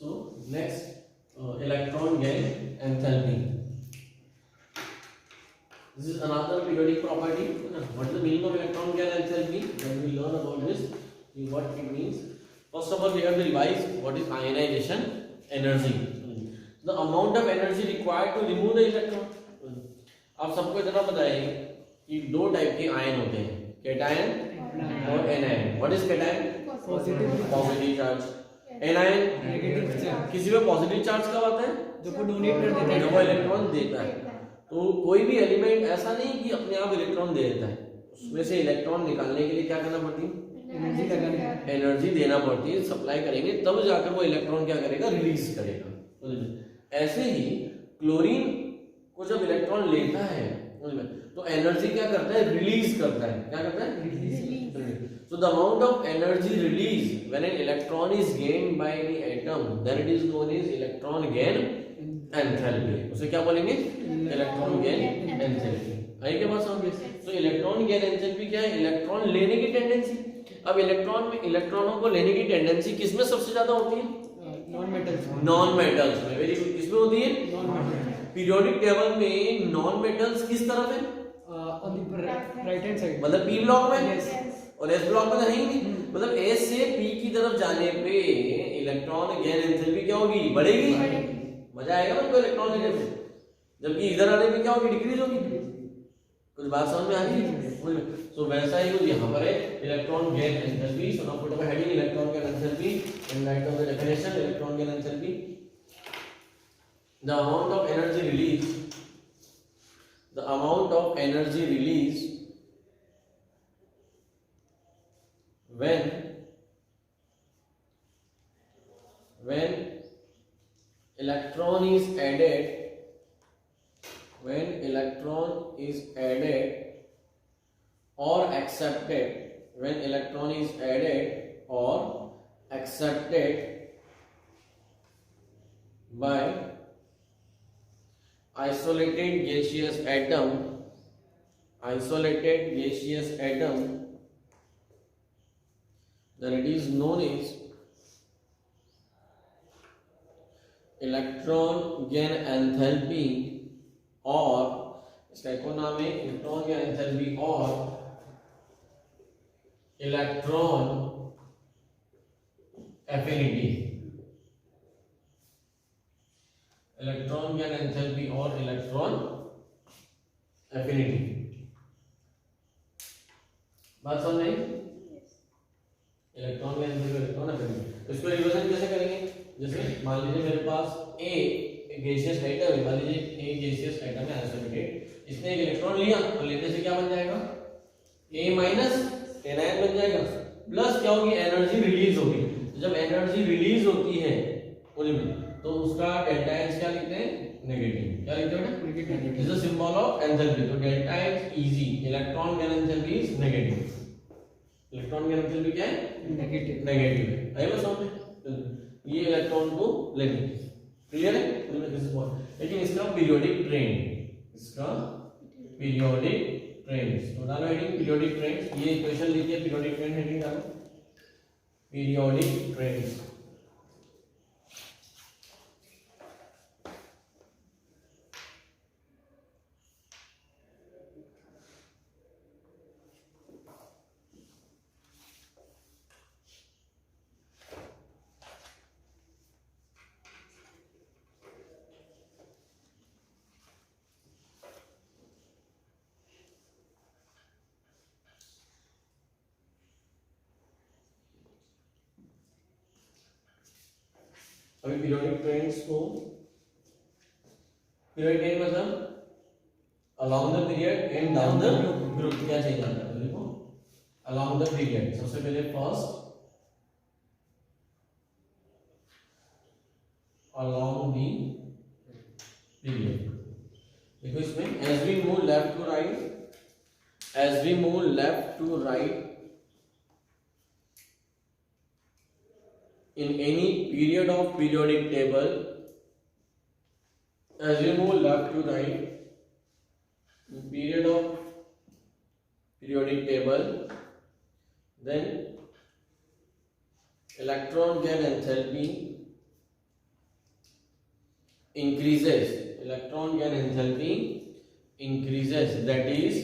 So next, electron gain enthalpy. This is another periodic property. What is the meaning of electron gain enthalpy? When we learn about this, what it means. First of all, we have to revise what is ionization energy. The amount of energy required to remove the electron. आप सबको इतना पता है कि दो type के ion होते हैं, कैटायन और anion. What is cation? Positive charge. Anion negative charge. किसी में पॉजिटिव चार्ज कब आता है? जो को डोनेट कर देता है, जो इलेक्ट्रॉन देता है. तो कोई भी एलिमेंट ऐसा नहीं कि अपने आप इलेक्ट्रॉन दे देता है, उसमें से इलेक्ट्रॉन निकालने के लिए क्या करना पड़ती है? एनर्जी देना पड़ती है. सप्लाई करेंगे तब जाकर वो इलेक्ट्रॉन क्या करेगा? रिलीज करेगा. ऐसे ही क्लोरीन को जब इलेक्ट्रॉन लेता है तो एनर्जी क्या करता है? रिलीज करता है. क्या करता है? So the amount of energy released when an electron is gained by the atom, then it is known as electron gain enthalpy. उसे क्या बोलेंगे? Electron gain enthalpy. आई क्या बात समझ में? तो इलेक्ट्रॉन गेन एंथैल्पी क्या है? इलेक्ट्रॉन लेने की टेंडेंसी. अब इलेक्ट्रॉन में इलेक्ट्रॉनों को लेने की टेंडेंसी किसमें सबसे ज्यादा होती है? नॉन मेटल्स में. Very good. किसमें होती है? पीरियोडिक टेबल में नॉन मेटल्स किस तरफ है? On the right hand side. मतलब पी ब्लॉक में. और एस ब्लॉक में तो है ही नहीं. मतलब एस से पी की तरफ जाने पे इलेक्ट्रॉन गेन एंथैल्पी क्या होगी? बढ़ेगी. मजा आएगा उनको इलेक्ट्रॉन लेने में. जबकि इधर आने पे क्या होगी? डिक्रीज होगी. कुछ बात समझ में आ रही है? सो वैसा ही कुछ यहाँ पर है, electron gain enthalpy. So now put up heading electron gain enthalpy and write down the definition. Electron gain enthalpy, the amount of energy released, the amount of energy released when electron is added, when electron is added or accepted, when electron is added or accepted by isolated gaseous atom, then it is known as electron gain enthalpy, और इसका एक और नाम है electron gain enthalpy और electron affinity. Electron gain enthalpy और electron affinity. बात समझ में? Electron gain enthalpy, electron affinity. तो इसको रिवर्सन कैसे करेंगे? जैसे मान लीजिए मेरे पास ए गैसियस एटम है. मान लीजिए ए गैसियस एटम है आइसोलेटेड. इसने एक इलेक्ट्रॉन लिया तो लेने से क्या बन जाएगा? ए माइनस एनायन बन जाएगा. प्लस क्या होगी? एनर्जी रिलीज होगी. जब एनर्जी रिलीज होती है तो उसका डेल्टा एच क्या लिखते हैं? नेगेटिव. क्या लिखते हैं? Negative. This is symbol of enthalpy. तो delta h EG. Electron gain enthalpy is negative. Electron gain enthalpy क्या है? नेगेटिव. नेगेटिव है. बस समझे? ये इलेक्ट्रॉन को लेने. क्लियर है? लेकिन इसका पीरियोडिक ट्रेंड, इसका पीरियोडिक ट्रेंड. तो डालो हेडिंग पीरियोडिक ट्रेंड. ये इक्वेशन लिखिए, पीरियोडिक ट्रेंड हेडिंग डालो. Periodic trend. अभी पीरियोडिक ट्रेंड्स को, पीरियोडिक ट्रेंड मतलब along the period and down the group. क्या चाहिए आता है? देखो अलोंग द पीरियड. सबसे पहले फर्स्ट अलोंग द पीरियड. देखो इसमें as we move left to right, as we move left to right in any period of periodic table, as you move left to right in period of periodic table, then electron gain enthalpy increases, electron gain enthalpy increases, that is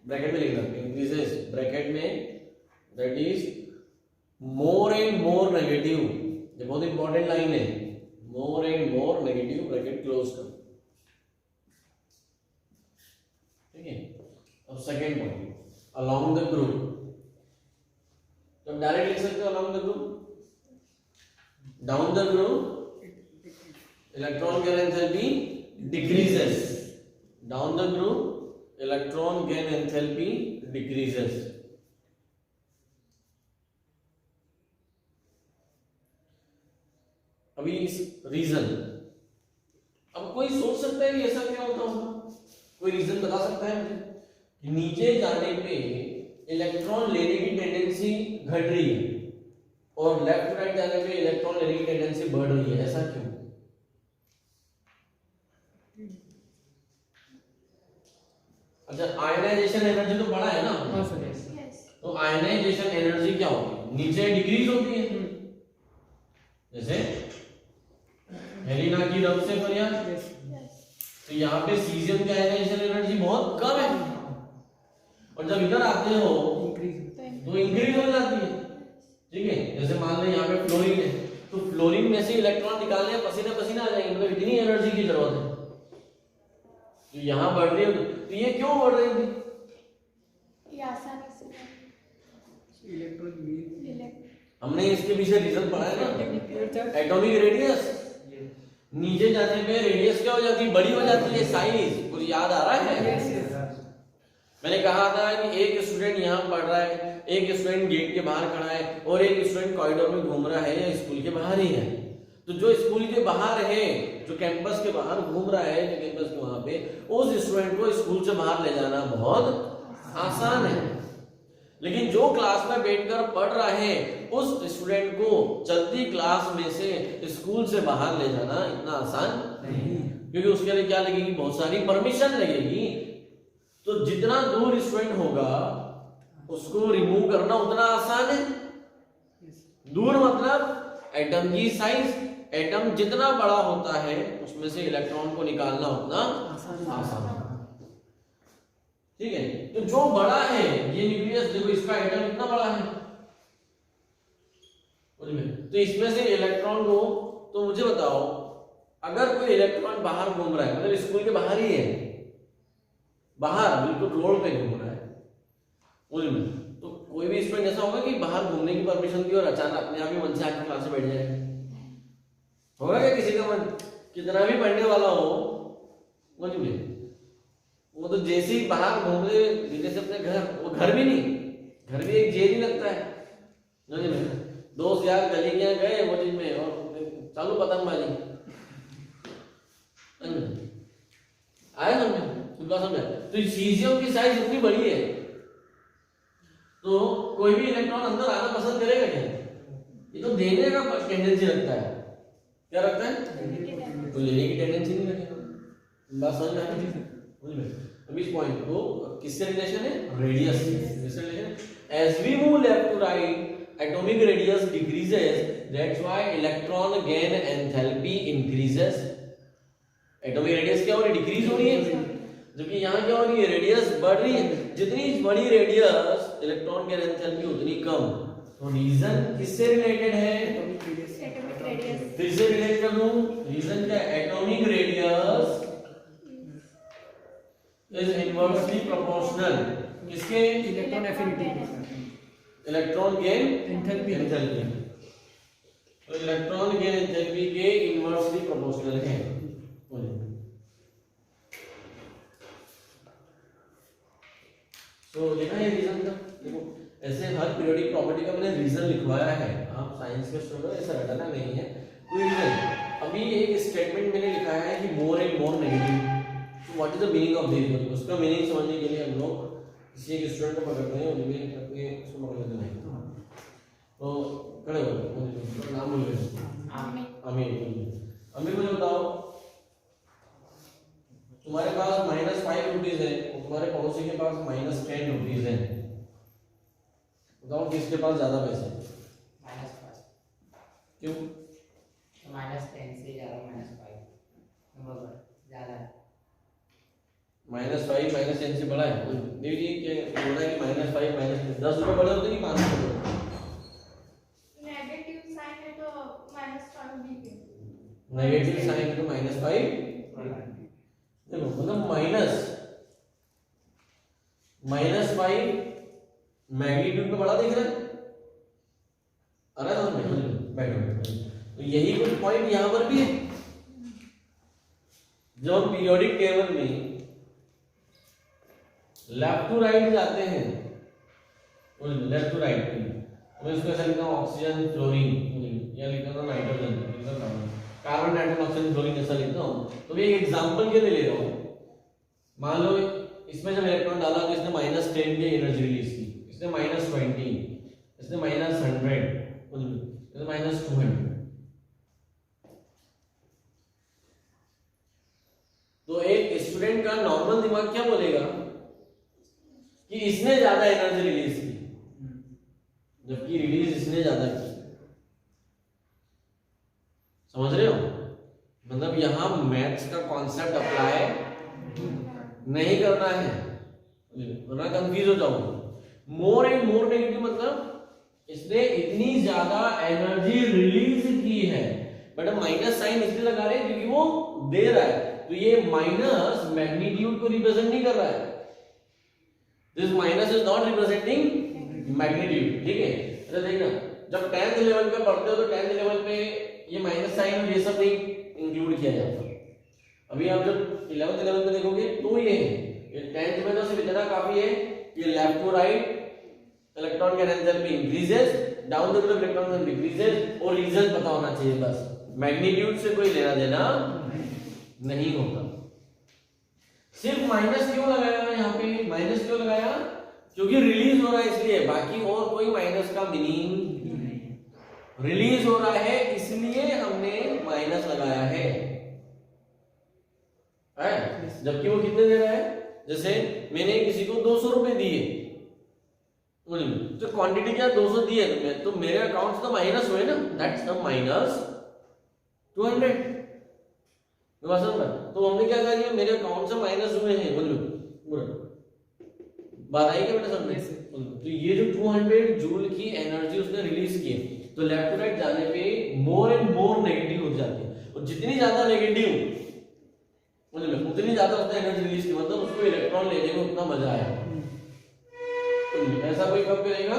bracket में लिखना, increases bracket में, that is more and more negative, ये बहुत important line है, more and more negative bracket close कर, ठीक है। अब second point, along the group, तो डायरेक्ट लिख सकते हो along the group, down the group electron gain enthalpy decreases, down the group electron gain enthalpy decreases। अभी इस रीजन, अब कोई सोच सकता है कि ऐसा क्या होता होगा, कोई रीजन बता सकता है मुझे कि नीचे जाने पे इलेक्ट्रॉन लेने की टेंडेंसी घट रही है और लेफ्ट राइट जाने पे इलेक्ट्रॉन लेने की टेंडेंसी बढ़ रही है, ऐसा क्यों? अच्छा, आयनाइजेशन एनर्जी तो बड़ा है ना। हाँ सर। तो आयनाइजेशन एनर्जी क्या होती है, नीचे डिक्रीज होती है, जैसे हेलिना की रब से फरियाद, तो यहाँ पे सीजियम की आयनाइजेशन एनर्जी बहुत कम है और जब इधर आते हो तो इंक्रीज हो जाती है, ठीक है। जैसे मान लो यहाँ पे फ्लोरीन है, तो फ्लोरीन में से इलेक्ट्रॉन निकालने पसीना पसीना आ जाएंगे, मतलब इतनी एनर्जी की जरूरत है, तो यहाँ बढ़ रही है, तो ये क्यों बढ़ रही थी? हमने इसके पीछे रीजन पढ़ा है ना, एटॉमिक रेडियस, नीचे जाने पे रेडियस क्या हो जाती है, बड़ी हो जाती है, साइज कुछ याद आ रहा है? मैंने कहा था कि एक स्टूडेंट यहाँ पढ़ रहा है, एक स्टूडेंट गेट के बाहर खड़ा है और एक स्टूडेंट कॉरिडोर में घूम रहा है या स्कूल के बाहर ही है। तो जो स्कूल के बाहर है, जो कैंपस के बाहर घूम रहा है, जो कैंपस के वहां पे, उस स्टूडेंट को स्कूल से बाहर ले जाना बहुत आसान है, लेकिन जो क्लास में बैठकर पढ़ रहा है उस स्टूडेंट को चलती क्लास में से स्कूल से बाहर ले जाना इतना आसान नहीं, क्योंकि उसके लिए क्या लगेगी, बहुत सारी परमिशन लगेगी। तो जितना दूर स्टूडेंट होगा उसको रिमूव करना उतना आसान है। दूर मतलब एटम की साइज, एटम जितना बड़ा होता है उसमें से इलेक्ट्रॉन को निकालना उतना आसान है, ठीक है। तो जो बड़ा है, ये न्यूक्लियस देखो, इसका एटम इतना बड़ा है, तो इसमें से इलेक्ट्रॉन को, तो मुझे बताओ अगर कोई इलेक्ट्रॉन बाहर घूम रहा है, मतलब स्कूल के बाहर ही है, बाहर बिल्कुल रोड पे घूम रहा है, तो कोई भी स्टूडेंट ऐसा होगा कि बाहर घूमने की परमिशन दी और अचानक अपने आप ही मन से आके क्लास में बैठ जाएगा? होगा क्या किसी का मन? कितना भी पढ़ने वाला हो, वो तो जैसे ही बाहर घूमने धीरे से अपने घर, वो घर भी नहीं, घर भी एक जेल ही लगता है। दोस्त यार गली क्या गए वो चीज में और चालू पतंगबाजी आया समझ। तो सीजियम की साइज इतनी बड़ी है, तो कोई भी इलेक्ट्रॉन अंदर आना पसंद करेगा क्या? ये तो देने का टेंडेंसी रखता है, क्या रखता है? तो लेने की टेंडेंसी नहीं रखेगा। बात समझ में आई? अब इस पॉइंट को किससे रिलेशन है? रेडियस से relation. As we move left to right, atomic radius decreases. That's why electron gain enthalpy increases. Atomic radius क्या हो रही है? डिक्रीज हो रही है, जबकि यहाँ क्या हो रही है? रेडियस बढ़ रही है। जितनी बड़ी रेडियस, इलेक्ट्रॉन गेन एंथैल्पी उतनी कम। तो रीजन किससे रिलेटेड है? Atomic radius. फिर से रिलेट कर दूं, रीजन क्या? Atomic radius is inversely proportional किसके? Electron affinity, electron gain enthalpy. तो इलेक्ट्रॉन गेन एंथैल्पी के इनवर्सली प्रोपोर्शनल है। तो देखा ये रीजन का, देखो ऐसे हर पीरियोडिक प्रॉपर्टी का मैंने रीजन लिखवाया है। आप साइंस के स्टूडेंट, ऐसा रटना नहीं है कोई रीजन। अभी एक स्टेटमेंट मैंने लिखा है कि मोर एंड मोर नेगेटिव, तो what is the meaning of this? उसका मीनिंग समझने के लिए हम लोग किसी एक स्टूडेंट को पकड़ते हैं, उन्हें अपने उसको पकड़ लेते हैं। तो खड़े हो जाओ, नाम बोल रहे अमीर मुझे बताओ, तुम्हारे पास -5 रुपीज है और तुम्हारे पड़ोसी के पास -10 रुपीज है, बताओ किसके पास ज्यादा पैसे? -5। क्यों? -10 से ज्यादा -5। -5 -10 से बड़ा है। देखिए क्या बोल रहा है कि -5 -10 रुपए बड़े होते हैं कि 5 रुपए बड़े होते हैं? नेगेटिव साइन है तो -5 लिखे। नेगेटिव साइन है तो -5 देखो मतलब -5 मैग्नीट्यूड में बड़ा दिख रहा है। समझ में बैठो। तो यही कुछ पॉइंट यहाँ पर भी है। जब हम पीरियोडिक टेबल में लेफ्ट टू राइट जाते हैं, लेफ्ट टू राइट मैं इसको ऐसा लिखता हूँ ऑक्सीजन फ्लोरीन, या लिखता हूँ nitrogen, carbon nitrogen oxygen fluorine ऐसा लिखता हूँ। तो मैं एक एग्जांपल के लिए ले रहा हूँ। मान लो इसमें जब इलेक्ट्रॉन डाला तो इसने -10 की एनर्जी रिलीज की, इसने -20, इसने -100, इसने -200। तो एक स्टूडेंट का नॉर्मल दिमाग क्या बोलेगा कि इसने ज्यादा एनर्जी रिलीज की, जबकि रिलीज इसने ज्यादा की। समझ रहे हो? मतलब यहां मैथ्स का कॉन्सेप्ट अप्लाई नहीं करना है, वरना कंफ्यूज हो जाओगे। मोर एंड मोर नेगेटिव मतलब इसने इतनी ज्यादा एनर्जी रिलीज की है, बट हम माइनस साइन इसलिए लगा रहे हैं क्योंकि वो दे रहा है। तो ये माइनस मैग्नीट्यूड को रिप्रेजेंट नहीं कर रहा है। This minus is not representing magnitude. ठीक है, तो देखना जब 10th लेवल पे पढ़ते हो तो 10th लेवल पे ये माइनस साइन और ये सब नहीं इंक्लूड किया जाता। अभी आप जब 11th लेवल में देखोगे तो ये 10th में तो सिर्फ इतना काफी है कि लेफ्ट टू राइट इलेक्ट्रॉन के energy increases, down the group electron decreases, और रीजन पता होना चाहिए बस। मैग्नीट्यूड से कोई लेना देना नहीं होता। सिर्फ माइनस क्यों लगाया यहाँ पे? माइनस क्यों लगाया? क्योंकि रिलीज हो रहा है इसलिए, बाकी और कोई माइनस का मीनिंग नहीं। रिलीज हो रहा है इसलिए हमने माइनस लगाया है। जबकि वो कितने दे रहा है? जैसे मैंने किसी को 200 रुपए दिए, तो क्वांटिटी क्या 200 दी है, तो मेरे अकाउंट से तो माइनस हुए ना, दैट्स द -200। तो हमने क्या कहा कि मेरे अकाउंट से माइनस हुए हैं, बोलो बात आई क्या बेटा समझ? तो ये जो 200 जूल की एनर्जी उसने रिलीज की है, तो लेफ्ट टू राइट जाने पे मोर एंड मोर नेगेटिव हो जाती है, और जितनी ज्यादा नेगेटिव उतनी ज्यादा उसने एनर्जी रिलीज की, मतलब उसको इलेक्ट्रॉन लेने में उतना मजा आया। ऐसा कोई कब करेगा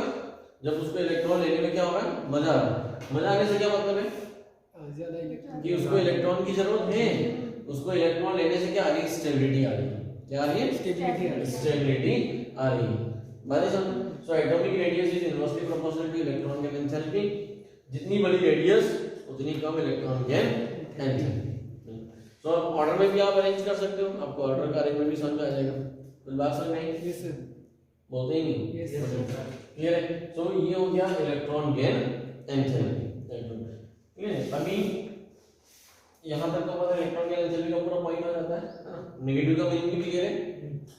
जब उसको इलेक्ट्रॉन लेने में क्या हो रहा है? मजा आ रहा है। मजा आने से क्या मतलब है कि उसको इलेक्ट्रॉन की जरूरत है, उसको इलेक्ट्रॉन लेने से क्या आ रही है? स्टेबिलिटी आ रही है। क्या आ रही है? स्टेबिलिटी आ रही है। बात समझ? So atomic radius is inversely proportional to electron gain enthalpy. जितनी बड़ी रेडियस उतनी कम electron gain enthalpy. So order में भी आप अरेंज कर सकते हो, आपको ऑर्डर का अरेंजमेंट भी समझ में आ जाएगा। कुछ बात समझ में आई? Yes sir. बोलते ही नहीं। Yes sir. क्लियर है? सो ये हो गया इलेक्ट्रॉन गैन एंथैल्पी। ठीक है, अभी यहां तक तो पता इलेक्ट्रॉन गैन एंथैल्पी का पूरा पॉइंट हो जाता है ना। नेगेटिव का मीनिंग भी क्लियर है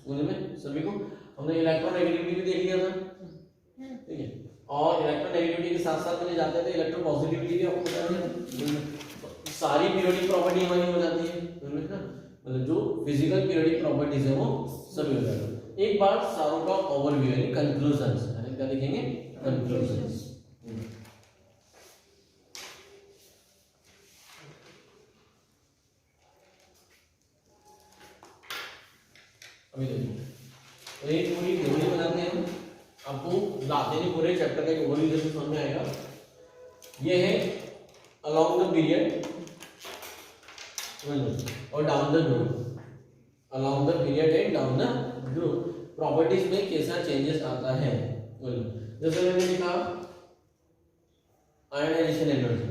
में सभी को। हमने इलेक्ट्रॉन नेगेटिविटी भी देख लिया था, ठीक है, और इलेक्ट्रॉन नेगेटिविटी के साथ साथ में जाते थे इलेक्ट्रॉन पॉजिटिविटी भी आपको बता दिया। सारी पीरियोडिक प्रॉपर्टी हमारी हो जाती है, मतलब जो फिजिकल पीरियोडिक प्रॉपर्टीज है वो सभी हो जाती है। एक बार सारों का ओवरव्यू यानी कंक्लूजन्स, क्या देखेंगे? कंक्लूजन्स। अभी देखिए, तो एक पूरी थ्योरी बनाते हैं हम, आपको लाते नहीं पूरे चैप्टर का एक ओवरव्यू जैसे समझ में आएगा। ये है अलोंग द पीरियड और down the group, along the period and down the group properties में कैसा चेंजेस आता है। जैसे मैंने लिखा ionization energy,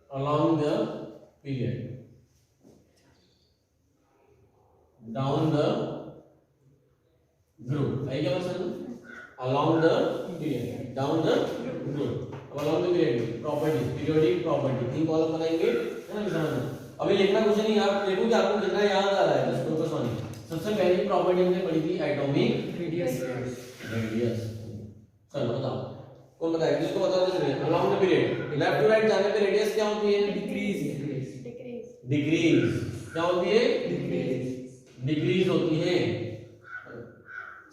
along the period, down the group, आई क्या मतलब? along the period, down the group, along the period property, periodic property, तीन कॉलम बनाएंगे, है ना? समझना। अभी लिखना कुछ नहीं, आप देखो कि आपको कितना याद आ रहा है, बस फोकस ऑन। सबसे पहली प्रॉपर्टी हमने पढ़ी थी एटॉमिक रेडियस। चलो बताओ, कौन बताएगा? जिसको बता दो चलिए। Along the period left to right जाने पे रेडियस क्या होती है? Decrease decrease. क्या होती है? डिक्रीज होती है।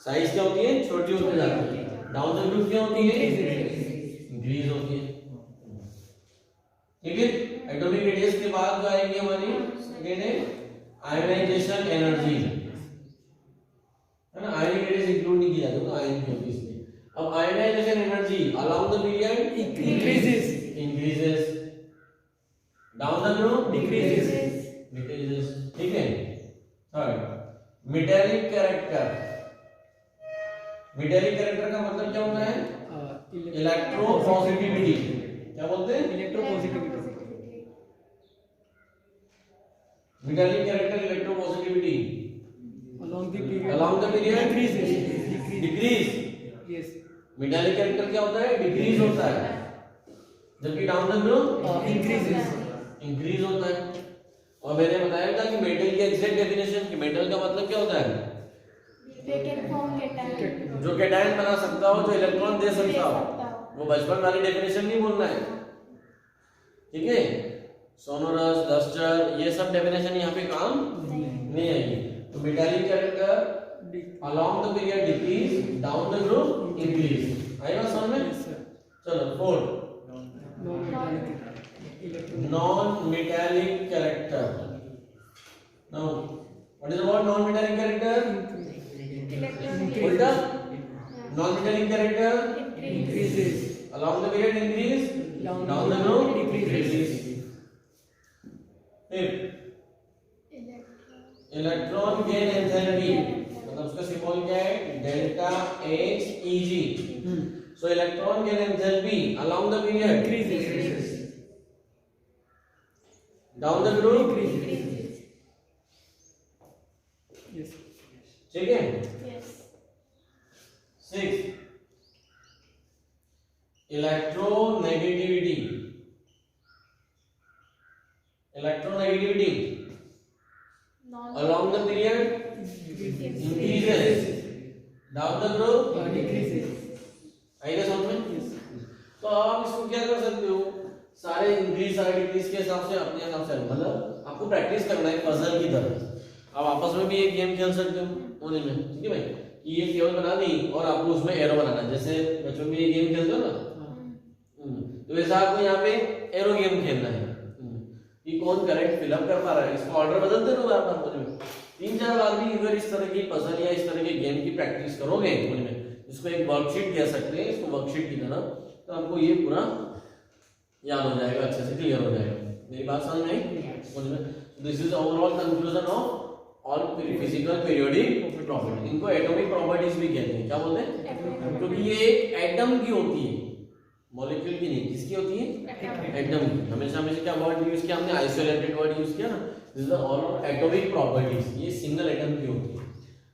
साइज क्या होती है? छोटी होती जाती है। डाउन द ग्रुप क्या होती है? इंक्रीज होती है। ठीक है। एटॉमिक रेडियस के बाद जो आएगी हमारी सेकंड है आयनाइजेशन एनर्जी, है ना। आयनिक रेडियस इंक्लूड नहीं किया जाता, तो आयन की होती है इसलिए। अब ionization energy along the period increases, down the group decreases. ठीक है। Third metallic character. Metallic character का मतलब क्या होता है? इलेक्ट्रोपॉजिटिविटी। क्या बोलते हैं? Electropositivity. Metallic character electropositivity along the period decrease. yes metallic character क्या होता है? डिक्रीज होता है, जबकि डाउन द ग्रुप इंक्रीज होता है। और मैंने बताया था कि मेटल की एग्जैक्ट डेफिनेशन कि मेटल का मतलब क्या होता है? जो कैटायन बना सकता हो, जो इलेक्ट्रॉन दे सकता हो। वो बचपन वाली डेफिनेशन नहीं बोलना है, ठीक है। सोनोरस, लस्टर, ये सब डेफिनेशन यहाँ पे काम नहीं आएगी। तो metallic character along the period decrease, down the group increase. आएगा समझ में? चलो fourth non metallic character. Now what is about non metallic character? उल्टा, non metallic character increases along the period increase, down the group decrease. Electron gain enthalpy मतलब उसका symbol क्या है? Delta H E G. So electron gain enthalpy along the period increases down the group yes ठीक है। 6 electronegativity. Electronegativity along the period increases, down the group decreases आएगा समझ में? तो आप इसको क्या कर सकते हो? सारे इंक्रीज सारे डिक्रीज के हिसाब से अपने हिसाब से, मतलब आपको प्रैक्टिस करना है पजल की तरह। आप आपस में भी एक गेम खेल सकते हो होने में, ठीक है भाई। कि ये टेबल बना दी और आपको उसमें एरो बनाना है, जैसे बच्चों में ये गेम खेलते हो ना, तो वैसा आपको यहाँ पे एरो गेम खेलना है कि कौन करेक्ट फिलअप कर पा रहा है। इसको ऑर्डर बदलते रहो बार बार। मुझे 3-4 बार भी अगर इस तरह की पजल या इस तरह के गेम की प्रैक्टिस करोगे मुझे में, इसको एक वर्कशीट कह सकते हैं, इसको वर्कशीट की तरह, तो आपको ये पूरा याद हो जाएगा, अच्छे से क्लियर हो जाएगा। मेरी बात समझ में आई? This is overall conclusion of all physical periodic property. इनको एटॉमिक प्रॉपर्टीज भी कहते हैं। क्या बोलते हैं? क्योंकि ये एक एटम की होती है, मॉलिक्यूल की नहीं। किसकी होती है? एटम की। हमेशा क्या वर्ड यूज किया हमने? आइसोलेटेड वर्ड यूज किया ना। This is all atomic properties. ये सिंगल एटम की होती है।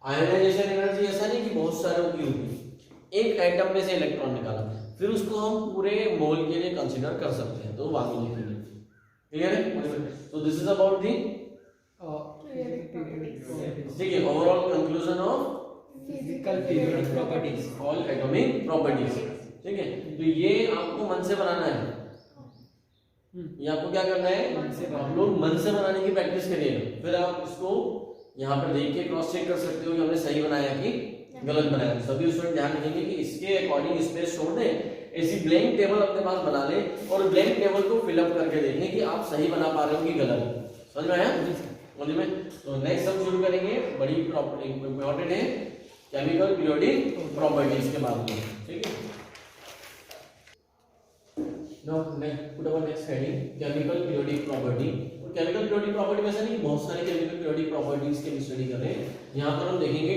आयनाइजेशन एनर्जी ऐसा नहीं कि बहुत सारे की होती है, एक एटम में से इलेक्ट्रॉन निकाला, फिर उसको हम पूरे मोल के लिए कंसीडर कर सकते हैं, तो बाद में लिखेंगे। क्लियर है? तो दिस इज अबाउट दी ठीक है overall conclusion of physical periodic properties all atomic properties. ठीक है, तो ये आपको मन से बनाना है। ये आपको क्या करना है? आप लोग मन से बनाने की प्रैक्टिस करिए, फिर आप इसको यहाँ पर देख के क्रॉस चेक कर सकते हो कि हमने सही बनाया कि गलत बनाया। सभी स्टूडेंट ध्यान रखेंगे कि इसके अकॉर्डिंग स्पेस छोड़ दें, ऐसी ब्लैंक टेबल अपने पास बना ले और ब्लैंक टेबल को फिलअप करके देखें कि आप सही बना पा रहे हो कि गलत। समझ में आया? समझ में? तो नेक्स्ट हम शुरू करेंगे, बड़ी इंपॉर्टेंट है केमिकल पीरियोडिक प्रॉपर्टीज के बारे में। ठीक है, now put our next heading chemical periodic property. और केमिकल पीरियोडिक प्रॉपर्टी में ऐसा नहीं, बहुत सारे केमिकल पीरियोडिक प्रॉपर्टीज के स्टडी कर रहे हैं। यहाँ पर हम देखेंगे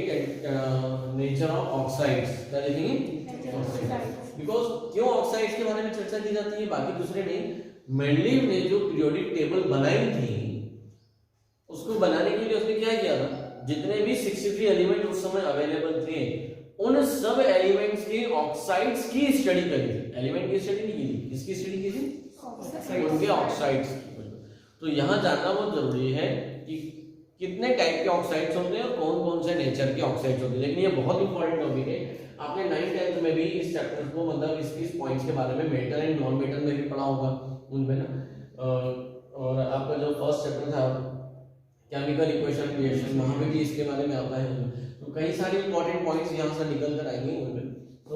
नेचर ऑफ ऑक्साइड्स। क्या देखेंगे? बिकॉज क्यों ऑक्साइड्स के बारे में चर्चा की जाती है, बाकी दूसरे नहीं। मेनली ने जो पीरियोडिक टेबल बनाई थी, उसको बनाने के लिए उसने क्या किया था? जितने भी 63 एलिमेंट उस समय अवेलेबल थे, उन सब एलिमेंट्स की ऑक्साइड्स की स्टडी करी थी। एलिमेंट की स्टडी नहीं की थी, किसकी स्टडी की थी? उनके ऑक्साइड्स की। तो यहाँ जानना बहुत जरूरी है कि कितने टाइप के ऑक्साइड्स होते हैं और कौन कौन से नेचर के ऑक्साइड्स होते हैं। लेकिन ये बहुत इंपॉर्टेंट टॉपिक है, आपने 9th-10th में भी इस चैप्टर को मतलब इस पॉइंट्स के बारे में मेटल एंड नॉन मेटल में भी पढ़ा होगा उनमें ना। और आपका जो फर्स्ट चैप्टर था केमिकल इक्वेशन क्रिएशन, वहां पे भी इसके बारे में आता है। तो कई सारे इंपॉर्टेंट पॉइंट्स यहाँ से निकल कर आएंगे उनमें। तो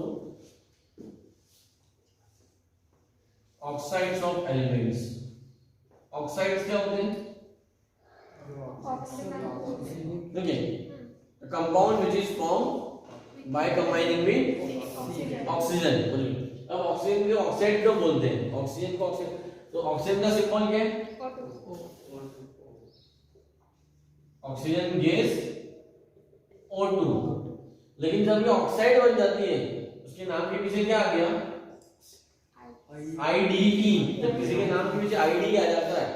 ऑक्साइड्स ऑफ एलिमेंट्स, ऑक्साइड्स क्या होते हैं? देखिए, compound which is form by combining with oxygen. बोलिए अब ऑक्सीजन के ऑक्साइड क्यों बोलते हैं? ऑक्सीजन को ऑक्सीजन, तो ऑक्सीजन का सिंबल क्या है? Oxygen gas O2। लेकिन जब ये ऑक्साइड बन जाती है उसके नाम के पीछे क्या आ गया? आईडी। जब किसी के नाम के पीछे आईडी आ जाता है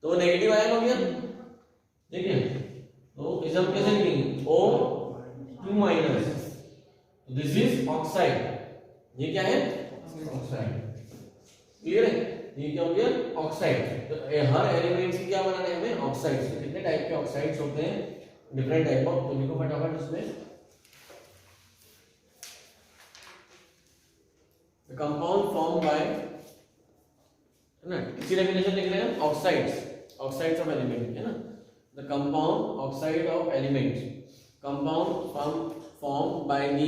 तो वो नेगेटिव आयन हो गया। देखिए तो इसे हम कैसे लिखेंगे? O2-। दिस इज ऑक्साइड, ये क्या है? ऑक्साइड। क्लियर है? ये क्या हो गया? ऑक्साइड। तो हर एलिमेंट की क्या बनाना है हमें? ऑक्साइड्स। कितने टाइप के ऑक्साइड्स होते हैं? Different type of. तो लिखो फटाफट इसमें, द कंपाउंड फॉर्म बाय, है ना, इसी डेफिनेशन लिख रहे हैं ऑक्साइड्स, ऑक्साइड्स ऑफ एलिमेंट, है ना। The compound oxide of element, compound form by the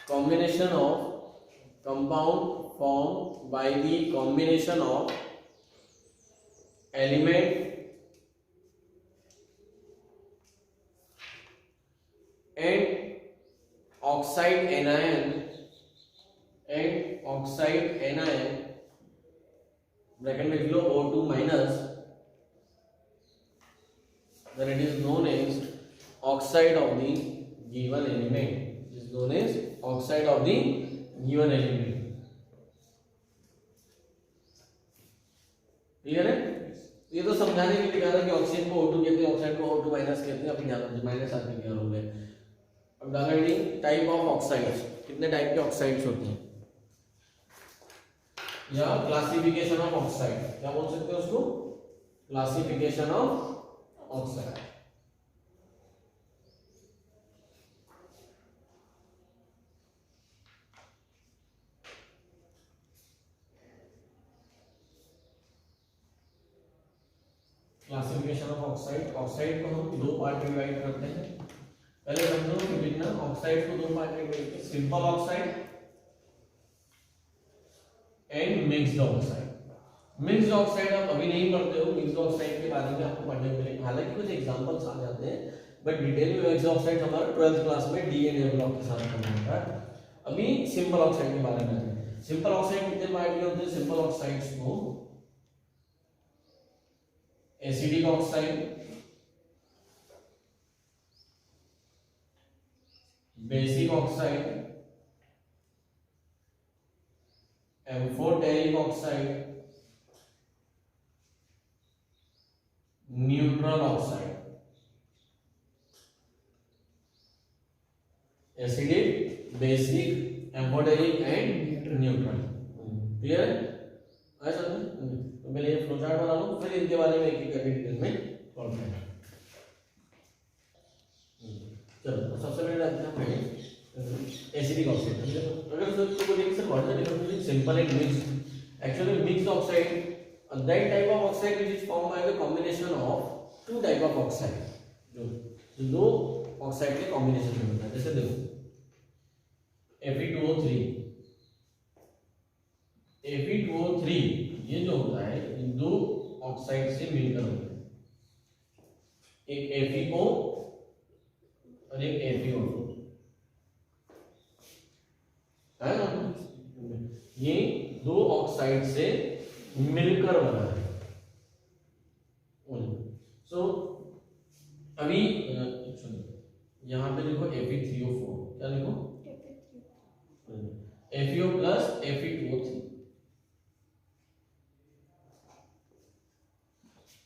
combination of, compound formed by the combination of element and oxide anion bracket में लिख लो O2 minus, then it is known as oxide of the given element, is known as oxide of the given element। Clear है? ये तो समझाने के लिए कहा था कि ऑक्सीजन को O2 कहते हैं, ऑक्साइड को O2 माइनस कहते हैं। अपनी याद माइनस आते क्लियर हो गए। अब डायरेक्टली टाइप ऑफ ऑक्साइड्स, कितने टाइप के ऑक्साइड्स होते हैं या क्लासिफिकेशन ऑफ ऑक्साइड, क्या बोल सकते हैं उसको? Classification of oxide. Classification of oxide, oxide को हम दो पार्ट में डिवाइड करते हैं। पहले समझो कि बिना ऑक्साइड को दो पार्ट में डिवाइड करते हैं, simple oxide and mixed oxide. Mixed oxide आप अभी नहीं पढ़ते हो, मिक्स्ड ऑक्साइड के बारे में आपको पढ़ने के लिए हालांकि कुछ एग्जांपल्स आ जाते हैं, बट डिटेल में मिक्स्ड ऑक्साइड हमारा 12th क्लास में डीएनए ब्लॉक के साथ पढ़ना होता है। अभी सिंपल ऑक्साइड के बारे में। सिंपल ऑक्साइड कितने पार्ट के होते हैं? सिंपल ऑक्साइड्स को acidic oxide, basic oxide, amphoteric oxide, neutral oxide. Acidic, basic, amphoteric and neutral. Clear है? ऐसा तो पहले ये फ्लो चार्ट बना लो, फिर इनके बारे में एक एक करके डिटेल में पढ़ते हैं। चलो सबसे पहले आते हैं एसिडिक ऑक्साइड। अगर सर को देखिए sir what is the difference between simple and mixed? Actually mixed oxide that type of oxide which is formed by the combination of two type of oxide, जो दो ऑक्साइड के combination में होता है। जैसे देखो Fe2O3 ये जो होता है इन दो ऑक्साइड से मिलकर होता है, एक FeO और एक FeO2, है ना। ये दो ऑक्साइड से मिलकर बना है। सो अभी यहाँ पे देखो Fe3O4, क्या लिखो? FeO plus Fe2O3,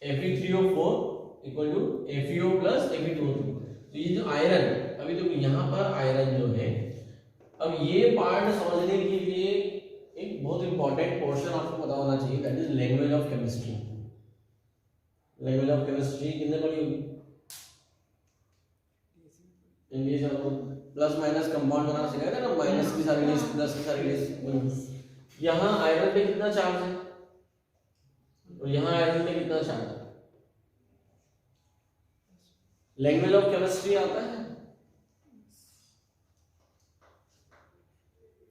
Fe3O4 equal to FeO plus Fe2O3। तो ये जो आयरन, अभी देखो यहाँ पर आयरन जो है, अब ये पार्ट समझने के लिए एक बहुत इंपॉर्टेंट पोर्शन आपको पता होना चाहिए, that is language of chemistry. Language of chemistry कितने पढ़ी होगी? इनके प्लस माइनस कंपाउंड बनाना सिखाया था ना, माइनस की सारी लिस्ट, प्लस की सारी लिस्ट। यहाँ आयरन पे कितना चार्ज है और यहाँ आयरन पे कितना चार्ज है? लैंग्वेज ऑफ केमिस्ट्री आता है,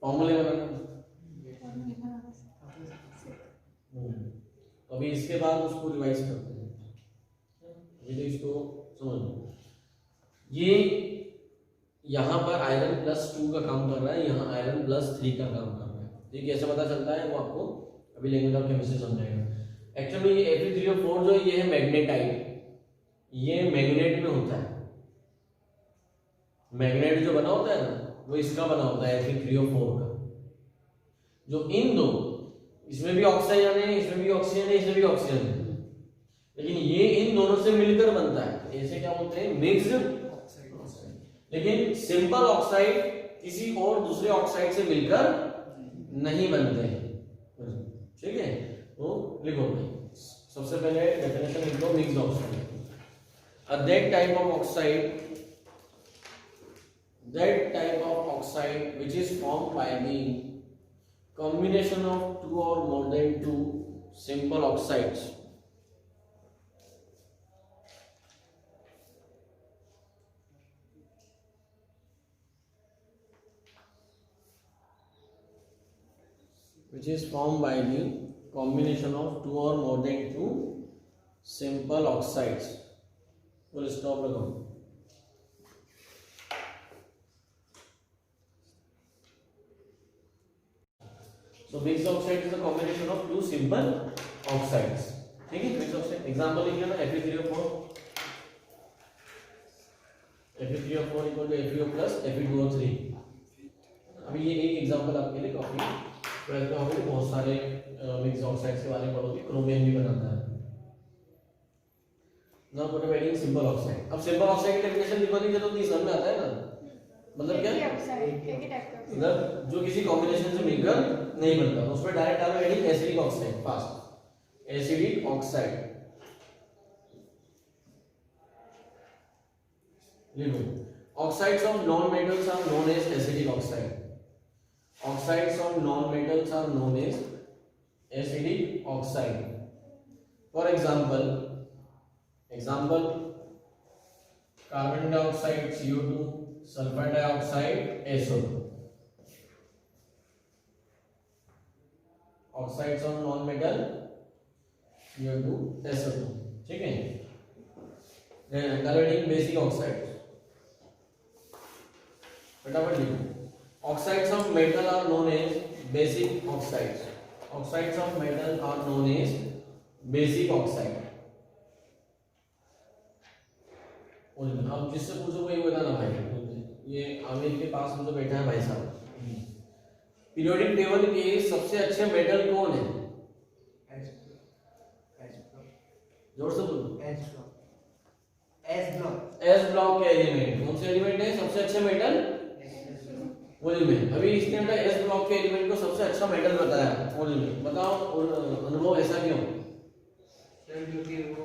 फॉर्मूले बनाना। अभी इसके बाद उसको रिवाइज करते हैं, अभी तो इसको समझ लो। ये यहाँ पर आयरन प्लस 2 का काम कर रहा है, यहाँ आयरन प्लस 3 का काम कर रहा है। ये कैसे पता चलता है वो आपको अभी लैंग्वेज ऑफ केमिस्ट्री समझाएगा। एक्चुअली ये Fe3O4 जो ये है मैग्नेटाइट, ये मैग्नेट में होता है। मैग्नेट जो बना होता है ना वो इसका बना होता है Fe3O4 का। जो इन दो, इसमें भी ऑक्सीजन है, इसमें भी ऑक्सीजन है, इसमें भी ऑक्सीजन है, लेकिन ये इन दोनों से मिलकर बनता है। ऐसे क्या बोलते हैं? Mixed oxide. लेकिन सिंपल ऑक्साइड किसी और दूसरे ऑक्साइड से मिलकर नहीं बनते हैं, ठीक है? तो लिखो भाई, सबसे पहले डेफिनेशन लिख लो mixed oxide. That type of oxide which is formed by the combination of two or more than two simple oxides which is formed by the combination of two or more than two simple oxides. Full stop लगाओ। So mixed oxide is a combination of two simple oxides, ठीक है? mixed oxide example लिख लेना Fe3O4 equal to FeO plus Fe2O3। अभी ये एक example आपके लिए कॉपी ट्वेल्थ में होगी, बहुत सारे मिक्स्ड ऑक्साइड्स के बारे में पढ़ोगे, क्रोमियम भी बनाता है। Now put a wedding simple oxide। अब सिंपल ऑक्साइड की डेफिनेशन लिखने की जरूरत नहीं, समझ में आता है ना? मतलब क्या? मतलब जो किसी कॉम्बिनेशन से मिलकर नहीं बनता, तो उसमें डायरेक्ट डालो adding acidic oxide, fast acidic oxide लिखो। Oxides of non metals are known as acidic oxide. Oxides of non metals are known as acidic oxide. For example carbon dioxide CO2, sulphur dioxide SO2। Oxides of non metal CO2 SO2, ठीक है? Direct basic oxide फटाफट लिखो। Oxides of metal are known as basic oxides. Oxides of metal are known as basic oxide. अब जिससे पूछो वही बताना भाई। ये आमिर के पास में जो बैठा है भाई साहब, पीरियोडिक टेबल के सबसे अच्छे मेटल कौन है? जोर से बोलो। एस ब्लॉक के एलिमेंट कौन से एलिमेंट है सबसे अच्छे मेटल? ओलिमेंट। अभी इसने बेटा एस ब्लॉक के एलिमेंट को सबसे अच्छा मेटल बताया ओलिमेंट। बताओ अनुभव ऐसा क्यों? क्योंकि वो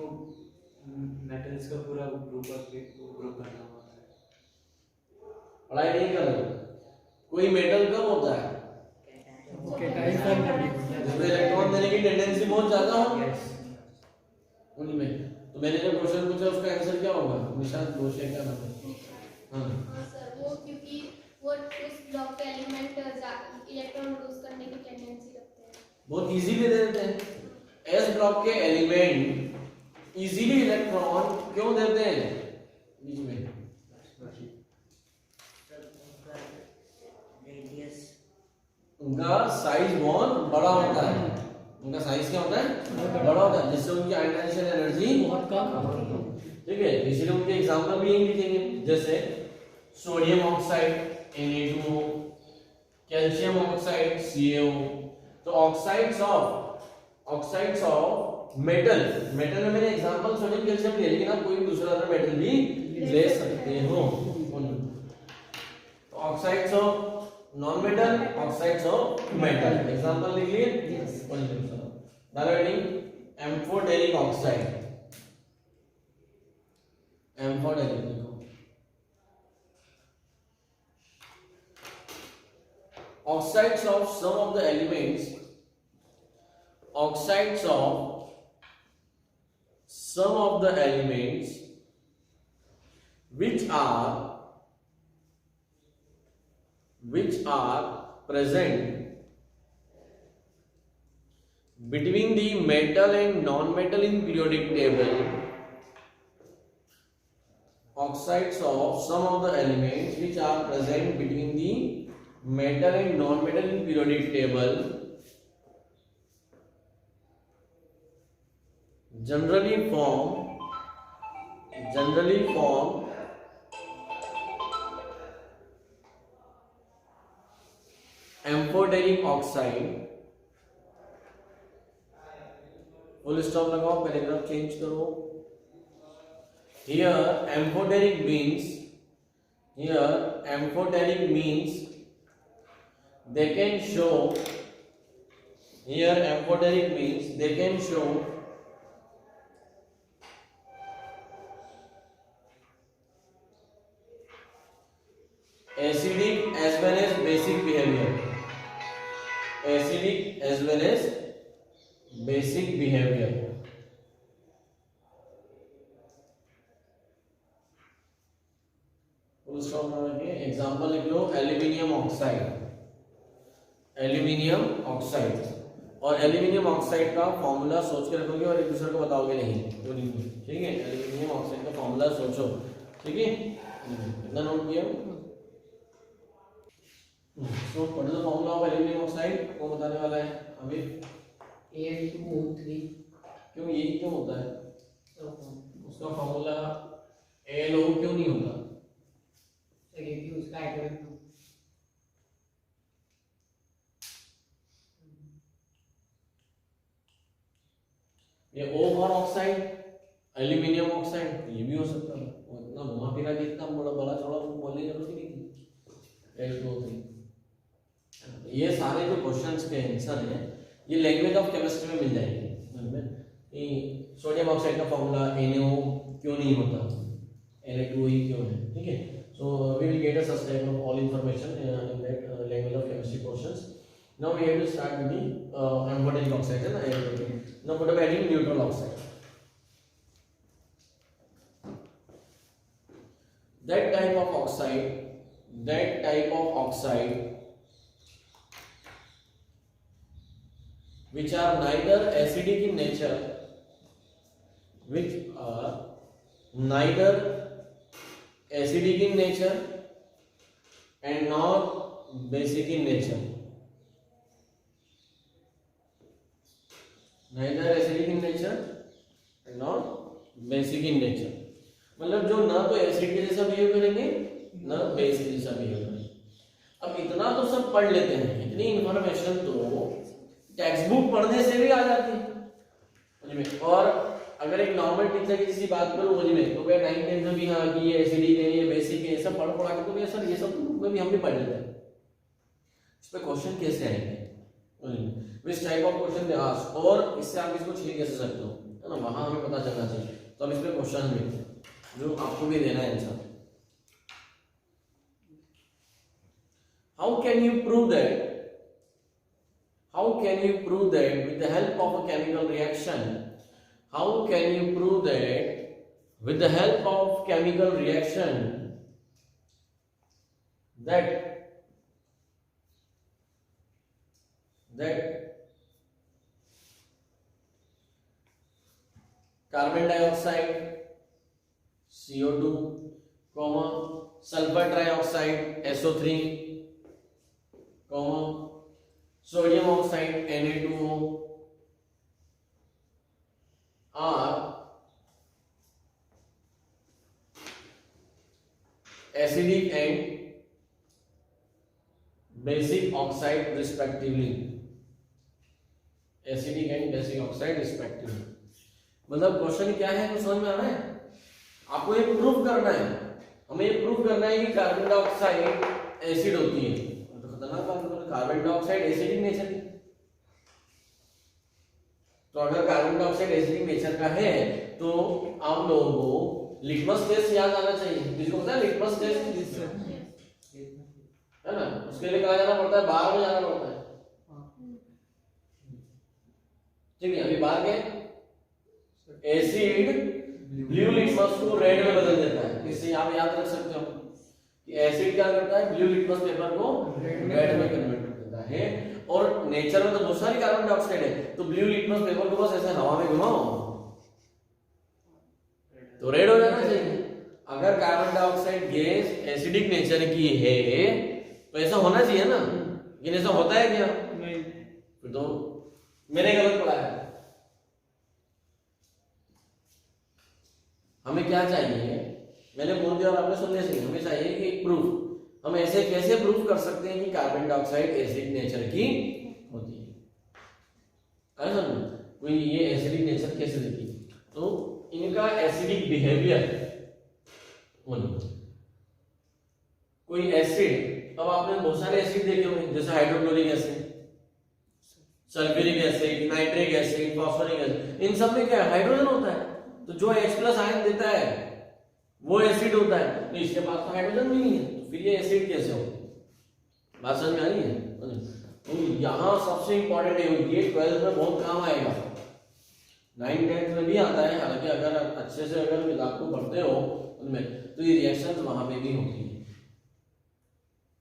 मेटल्स का पूरा ग्रुप करना होता है। पढ़ाई नहीं कर रहे? कोई मेटल कब होता है? कैटायन फॉर्म जिसमें इलेक्ट्रॉन देने की टेंडेंसी बहुत ज्यादा हो, उनमें। तो मैंने जो क्वेश्चन पूछा उसका आंसर क्या होगा? निशांत दोषे क्या नाम है? हाँ सर, वो क्योंकि वो उस ब्लॉक के एलिमेंट इलेक्ट्रॉन प्रोड्यूस करने की टेंडेंसी रखते हैं, बहुत इजीली दे देते हैं। एस ब्लॉक के एलिमेंट इजीली इलेक्ट्रॉन क्यों देते हैं बीच में? उनका साइज बहुत बड़ा होता है। उनका साइज क्या होता है? बड़ा होता है, जिससे उनकी आयनाइजेशन एनर्जी बहुत कम होती है, ठीक है? इसीलिए उनके एग्जांपल भी यही लिखेंगे, जैसे sodium oxide Na2O, calcium oxide CaO। तो ऑक्साइड्स ऑफ मेटल में मैंने एग्जांपल सोडियम कैल्शियम लिया, लेकिन आप कोई भी दूसरा अदर मेटल भी ले सकते हो। तो oxides of non metal, oxides of metal, example लिख लिए। डायरेक्टिंग एम्फोटेरिक ऑक्साइड, एम्फोटेरिक लिखो। oxides of some of the elements, oxides of some of the elements which are present between the metal and non-metal in periodic table, oxides of some of the elements which are present between the metal and non-metal in periodic table generally form amphoteric oxide. Full stop लगाओ, paragraph change करो. Here amphoteric means they can show acidic as well as basic behavior. Full stop लगाइए. Example लिख लो, aluminium oxide. और aluminium oxide का formula सोच के रखोगे और एक दूसरे को बताओगे नहीं. ठीक है, एल्यूमिनियम ऑक्साइड का फॉर्मूला सोचो. ठीक है, कितना नोट किया? So what is the formula of aluminum oxide? कौन बताने वाला है? अभी Al2O3. क्यों ये क्यों होता है? उसका फॉर्मूला AlO क्यों नहीं होता? क्योंकि उसका एटॉमिक ये O for oxide, aluminium oxide, ये भी हो सकता है. इतना घुमा फिरा के इतना बड़ा चौड़ा बोलने की जरूरत नहीं थी. Al2O3. ये सारे जो क्वेश्चंस के आंसर हैं ये लैंग्वेज ऑफ केमिस्ट्री में मिल जाएंगे. सोडियम ऑक्साइड का फॉर्मूला NaO क्यों नहीं होता, Na2O क्यों है. ठीक है, so we will get a such type of all information in that language of chemistry questions. Now we have to start with the amphoteric oxide है ना. Now what about neutral oxide? that type of oxide which are neither acidic in nature, and not basic in nature. मतलब जो ना तो acid के जैसा behave करेंगे ना बेस के जैसा बिहेव करेंगे. अब इतना तो सब पढ़ लेते हैं, इतनी इंफॉर्मेशन तो टेक्स्ट बुक पढ़ने से भी आ जाती है समझ में. और अगर एक नॉर्मल टीचर की किसी बात करूं मुझ में तो क्या 9 10 में भी हाँ कि ये एसिडिक है, ये बेसिक है, ये सब पढ़ के तो ये सर ये सब बुक में भी हम भी पढ़ लेते हैं. इस पे क्वेश्चन कैसे आएंगे, which type of question they ask, और इससे आप इसको छीन कैसे सकते हो, है ना. वहां हमें पता चलना चाहिए. तो अब इस पे क्वेश्चन देखते हैं जो आपको भी देना है answer. How can you prove that with the help of a chemical reaction? How can you prove that with the help of chemical reaction that carbon dioxide CO2, sulfur trioxide SO3, sodium oxide Na2O are acidic and basic oxide respectively. मतलब question क्या है तो समझ में आ रहा है. आपको ये प्रूफ करना है, हमें ये प्रूफ करना है कि कार्बन डाइऑक्साइड एसिड होती है. तो खतरनाक बात है, कार्बन डाइऑक्साइड एसिडिक नेचर की. तो अगर कार्बन डाइऑक्साइड एसिडिक नेचर का है तो आप लोगों को लिटमस टेस्ट याद आना चाहिए. किसको पता है लिटमस टेस्ट? है ना, उसके लिए कहाँ जाना पड़ता है, बाहर में जाना पड़ता है। ठीक है, अभी बाहर के एसिड ब्लू लिटमस को रेड में बदल देता है। इससे आप याद रख सकते हो कि एसिड क्या करता है, ब्लू लिटमस पेपर को रेड में कन्वर्ट कर देता है। और नेचर में तो बहुत सारी कार्बन डाइऑक्साइड है, तो ब्लू लिटमस पेपर को बस ऐसे हवा में घुमाओ तो रेड हो जाना चाहिए। अगर carbon dioxide gas acidic nature की है तो ऐसा होना चाहिए ना, लेकिन ऐसा होता है क्या, नहीं। फिर तो मैंने गलत पढ़ा है। हमें क्या चाहिए, मैंने बोल दिया और आपने सुन लिया सही, हमें चाहिए कि प्रूफ, हम ऐसे कैसे प्रूफ कर सकते हैं कि कार्बन डाइऑक्साइड एसिडिक नेचर की होती है। समझ, कोई ये एसिडिक नेचर कैसे देखी, तो इनका एसिडिक बिहेवियर होना। कोई एसिड, अब आपने बहुत सारे एसिड देखे होंगे, जैसे hydrochloric acid, sulphuric acid, nitric acid, phosphoric acid, इन सब में क्या है, हाइड्रोजन होता है। तो जो H+ आयन देता है वो एसिड होता है, तो इसके पास तो हाइड्रोजन भी नहीं है, तो फिर ये एसिड कैसे हो, बात समझ में आ रही है। तो यहाँ सबसे इंपॉर्टेंट है, ये 12th में बहुत काम आएगा, 9th-10th में भी आता है, हालांकि अगर अच्छे से अगर किताब को पढ़ते हो उनमें तो ये रिएक्शंस वहां पे भी होती है।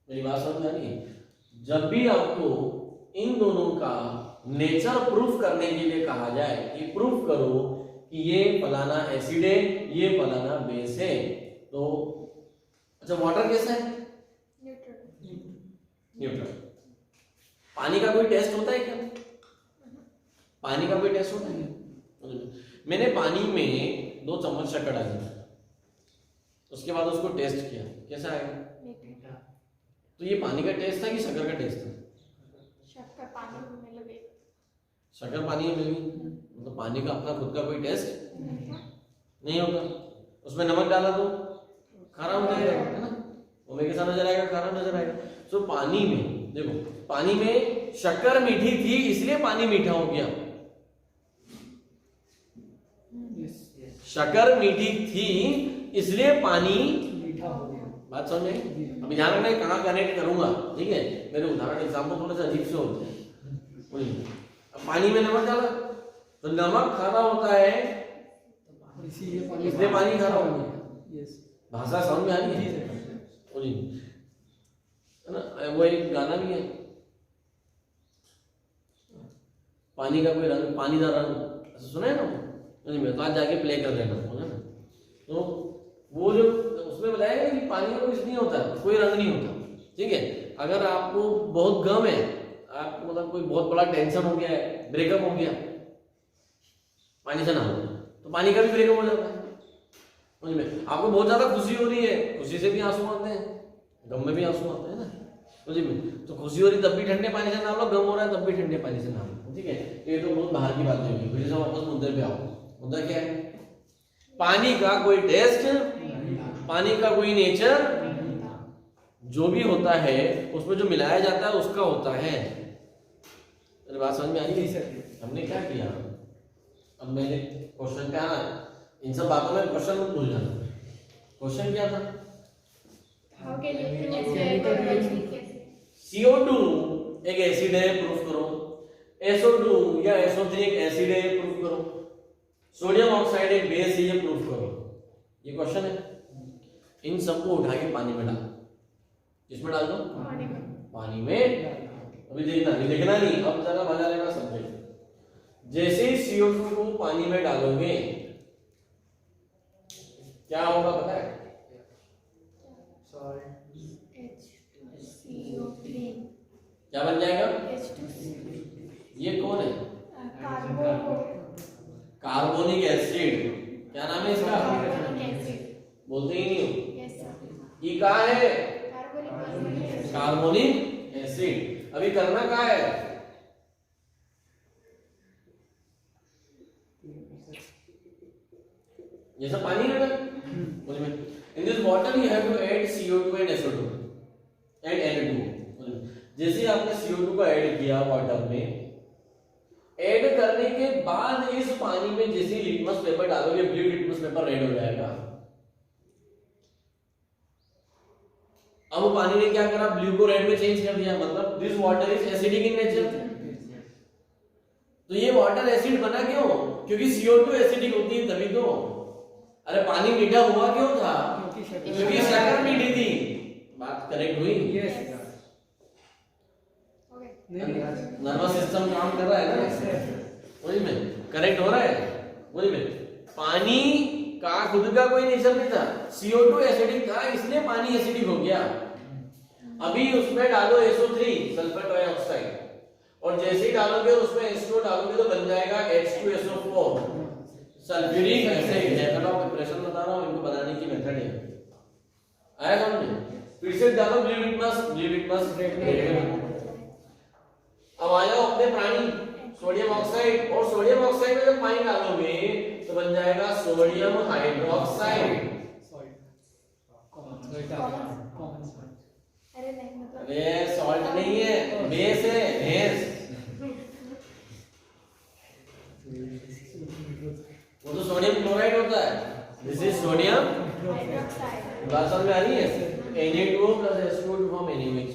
मेरी बात समझ में आ रही है। जब भी आपको इन दोनों का नेचर प्रूफ करने के लिए कहा जाए कि प्रूफ करो कि ये फलाना एसिड है, ये फलाना बेस है, तो अच्छा वाटर कैसा है, न्यूट्रल। पानी का कोई टेस्ट होता है क्या, पानी का कोई टेस्ट होता है क्या? मैंने पानी में 2 चम्मच शक्कर डाली, उसके बाद उसको टेस्ट किया, कैसा आएगा, तो ये पानी का टेस्ट था कि शक्कर का टेस्ट था, शक्कर पानी में मिल गई, शक्कर पानी में मिल गई, मतलब पानी का अपना खुद का कोई टेस्ट नहीं होता। उसमें नमक डाला तो खारा हो जाएगा, है ना, ओमे के साथ नजर आएगा, खारा नजर आएगा। तो पानी में देखो, पानी में शक्कर मीठी थी इसलिए पानी मीठा हो गया, शक्कर मीठी थी इसलिए पानी मीठा हो गया। बात समझ में? अभी ध्यान रखना कहाँ कनेक्ट करूंगा, ठीक है, मेरे उदाहरण एग्जाम्पल थोड़े से अजीब से होते हैं। पानी में नमक डाला तो नमक खारा होता है, इसलिए पानी खारा हो गया। भाषा समझ में आ रही है ना? वो एक गाना भी है, पानी का कोई रंग, पानी का रंग, सुना है ना? मैं तो आज जाके प्ले कर लेना, है ना? तो वो जो उसमें बताया गया कि पानी का कुछ नहीं होता, कोई रंग नहीं होता, ठीक है। अगर आपको बहुत गम है, आपको मतलब कोई बहुत बड़ा टेंशन हो गया है, ब्रेकअप हो गया, पानी से नहाओ तो पानी का भी ब्रेकअप हो जाता है, समझ में? आपको बहुत ज्यादा खुशी हो रही है, खुशी से भी आंसू आते हैं, गम में भी आंसू आते हैं ना, समझ में? तो खुशी हो रही तब भी ठंडे पानी से नहा लो, गम हो रहा है तब भी ठंडे पानी से नहा लो, ठीक है। ये तो बहुत बाहर की बात होगी, फिर से वापस मुद्दे पे आओ। मुद्दा क्या है? पानी का कोई टेस्ट, पानी का कोई नेचर, जो भी होता है उसमें जो मिलाया जाता है उसका होता है। मेरी बात समझ में आई? हमने क्या किया, अब मैंने क्वेश्चन पे आना, इन सब बातों में क्वेश्चन मत भूल जाना। क्वेश्चन क्या था? How can you prove acidic acid? CO2 एक एसिड है, प्रूफ करो। SO2 या SO3 एक एसिड है, प्रूफ करो। सोडियम ऑक्साइड एक बेस है, ये प्रूफ करो। ये क्वेश्चन है। इन सबको उठा के पानी में डालो। किसमें डाल दो? पानी में। पानी में। अभी देखना नहीं, देखना नहीं, अब जरा मजा लेना सब्जेक्ट। जैसे ही CO2 को पानी में डालोगे क्या होगा पता है? H2CO3 क्या बन जाएगा? H2CO3 ये कौन है? Carbonic acid. क्या नाम है इसका? Carbonic acid. बोलते ही नहीं हो। Yes sir. ये कहाँ है? Carbonic acid. Carbonic acid. अभी करना कहाँ है? ये सब पानी है ना? In this water you have to add CO2 and SO2 and N2। जैसे आपने CO2 को ऐड किया वाटर में, ऐड करने के बाद इस पानी में जैसे लिटमस पेपर डालोगे, ब्लू लिटमस पेपर रेड हो जाएगा। अब वो पानी ने क्या करा, ब्लू को रेड में चेंज कर दिया, मतलब this water is acidic in nature. तो ये वाटर एसिड बना क्यों? क्योंकि CO2 एसिडिक होती है तभी तो। अरे पानी मीठा हुआ क्यों था? क्योंकि शक्कर मीठी थी। बात करेक्ट हुई? नर्वस सिस्टम काम कर रहा है ना, वही में करेक्ट हो रहा है, वही में। पानी का खुद का कोई नेचर नहीं था, CO2 एसिडिक था इसलिए पानी एसिडिक हो गया। अभी उसमें डालो SO3 सल्फर डाइऑक्साइड, और जैसे ही डालोगे उसमें H2 डालोगे तो बन जाएगा H2SO4 sulphuric acid. Method of preparation बता रहा हूं, इनको बनाने की मेथड है, आया समझ? फिर से डालो ब्लू लिटमस। अब आ जाओ अपने प्राणी सोडियम ऑक्साइड, और सोडियम ऑक्साइड में जब पानी डालोगे तो बन जाएगा सोडियम हाइड्रोक्साइड। अरे नहीं मतलब अरे सॉल्ट नहीं है, बेस है, बेस। वो तो सोडियम क्लोराइड होता है, दिस इज सोडियम हाइड्रोक्साइड। बात समझ में आ रही है? Na2 plus H2 to form NaOH।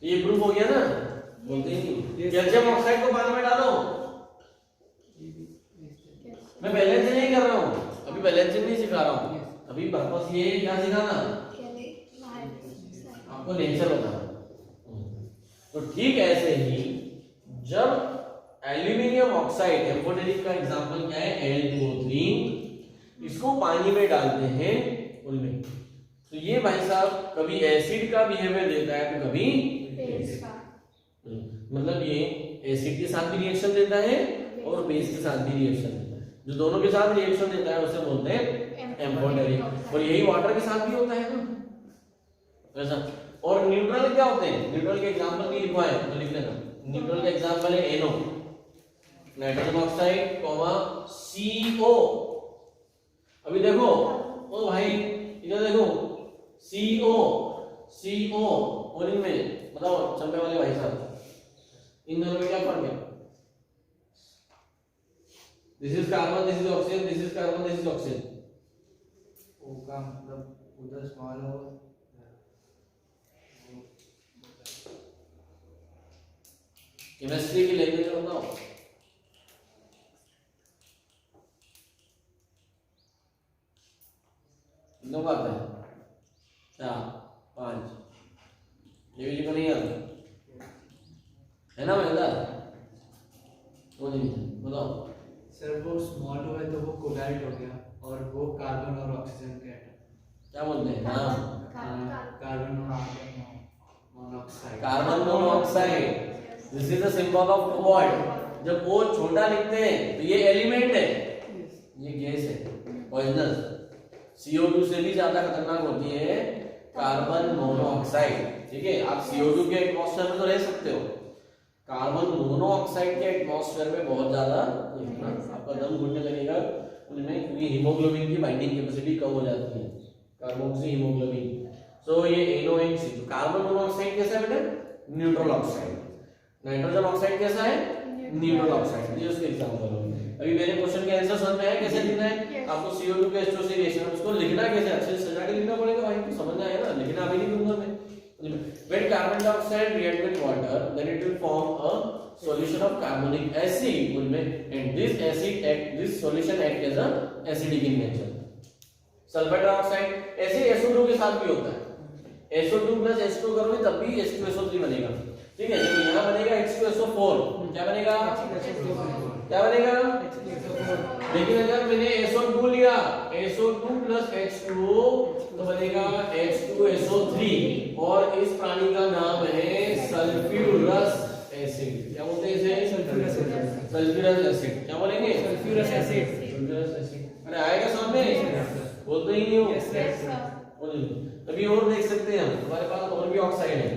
ये प्रूफ हो गया ना? बोलते ही नहीं। कैल्शियम ऑक्साइड को पानी में डालो। मैं बैलेंसिंग नहीं कर रहा हूँ, अभी बैलेंसिंग नहीं सिखा रहा हूँ, अभी पर्पस ये क्या सिखाना, आपको नेचर बताना। तो ठीक ऐसे ही जब एल्यूमिनियम ऑक्साइड, एम्फोटेरिक का एग्जांपल क्या है, Al2O3, इसको पानी में डालते हैं उनमें, तो ये भाई साहब कभी एसिड का बिहेवियर देता है तो कभी बेस का। मतलब ये एसिड के साथ भी रिएक्शन देता है और बेस के साथ भी रिएक्शन देता है। जो दोनों के साथ रिएक्शन देता है उसे बोलते हैं एम्फोटेरिक, और यही वाटर के साथ भी होता है ना ऐसा। और न्यूट्रल क्या होते हैं? न्यूट्रल के एग्जांपल भी लिखवा है तो लिख लेना। न्यूट्रल का एग्जांपल है NO, नाइट्रोजन ऑक्साइड, CO। अभी देखो ओ भाई इधर देखो, CO और इनमें बताओ चंपे वाले भाई साहब, इन दोनों में क्या फर्क है? This is carbon, this is oxygen, this is carbon, this is oxygen. O का मतलब उधर स्मॉल हो, केमिस्ट्री की लैंग्वेज में बताओ। कितनों का आता है? 4 5 ये भी को नहीं आता है ना महिला? वो नहीं बताओ। सर वो स्मॉल हो है तो वो कोवैलेंट हो गया, और वो कार्बन और ऑक्सीजन के एटम। क्या बोलते हैं नाम? Carbon monoxide. Carbon monoxide, this is the symbol of cobalt. जब वो छोटा लिखते हैं तो ये एलिमेंट है, ये गैस है पॉइजनस। CO2 से भी ज्यादा खतरनाक होती है कार्बन मोनोऑक्साइड। ठीक है, आप CO2 के एटमॉस्फेयर में तो रह सकते हो, कार्बन मोनोऑक्साइड के एटमॉस्फेयर में बहुत ज्यादा आपका दम घुटने लगेगा उनमें, क्योंकि हीमोग्लोबिन की बाइंडिंग कैपेसिटी कम हो जाती है, कार्बोक्सी हीमोग्लोबिन। सो ये NOH। तो कार्बन मोनोऑक्साइड कैसा है बेटा? Neutral oxide. नाइट्रोजन ऑक्साइड कैसा है? Neutral oxide. ये उसके एग्जांपल होंगे। अभी मेरे क्वेश्चन के आंसर समझ में आया कैसे लिखना है? आपको CO2 के H2 से रिएक्शन, उसको लिखना कैसे, अच्छे से सजा के लिखना पड़ेगा भाई, तो समझ में आएगा ना, लिखना अभी नहीं दूंगा मैं। When carbon dioxide react with water, then it will form a solution of carbonic acid उनमें, and this solution act as a acidic in nature. Sulphur dioxide ऐसे SO2 के साथ भी होता है, SO2 plus H2 करोगे तब भी H2SO3 बनेगा। ठीक है, जब यहाँ बनेगा H2SO4, क्या बनेगा? क्या बनेगा? लेकिन अगर मैंने SO2 लिया, SO2 plus H2 तो बनेगा H2SO3, और इस प्राणी का नाम है सल्फ्यूरस एसिड। क्या बोलते हैं इसे? Sulphurous acid. क्या बोलेंगे? Sulphurous acid. Sulphurous acid. अरे आएगा समझ में? बोलते ही नहीं हो। अभी और देख सकते हैं हम, हमारे पास और भी ऑक्साइड है।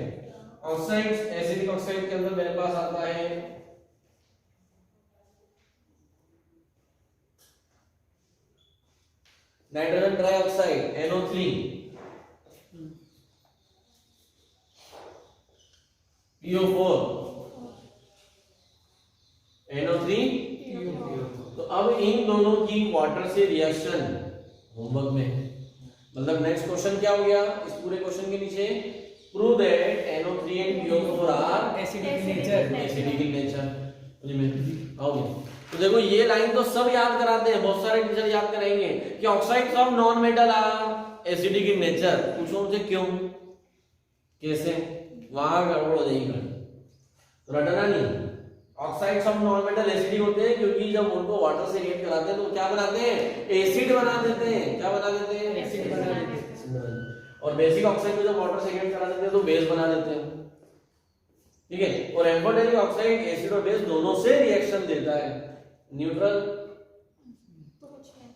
ऑक्साइड्स, एसिडिक ऑक्साइड के अंदर मेरे पास आता है nitrogen trioxide NO3, PO4, NO3। तो अब इन दोनों की वाटर से रिएक्शन होमवर्क में, मतलब नेक्स्ट क्वेश्चन क्या हो गया इस पूरे क्वेश्चन के नीचे, prove that NO3 and PO4 are acidic nature. Acidic in nature. समझ में आओगे? तो देखो ये लाइन तो सब याद कराते हैं, बहुत सारे टीचर याद कराएंगे कि oxides of non metal are acidic in nature. पूछो मुझे क्यों, कैसे, वहां गड़बड़ हो जाएगी, रटना नहीं। Oxides of non metal acidic होते हैं क्योंकि जब उनको वाटर से रिएक्ट कराते हैं तो क्या बनाते हैं, एसिड बना देते हैं। क्या बना देते हैं, एसिड बना देते हैं। और बेसिक ऑक्साइड को जब वाटर से रिएक्ट करा देते हैं तो बेस बना देते हैं, ठीक है। और एम्फोटेरिक ऑक्साइड एसिड और बेस दोनों से रिएक्शन देता है, न्यूट्रल तो कुछ नहीं।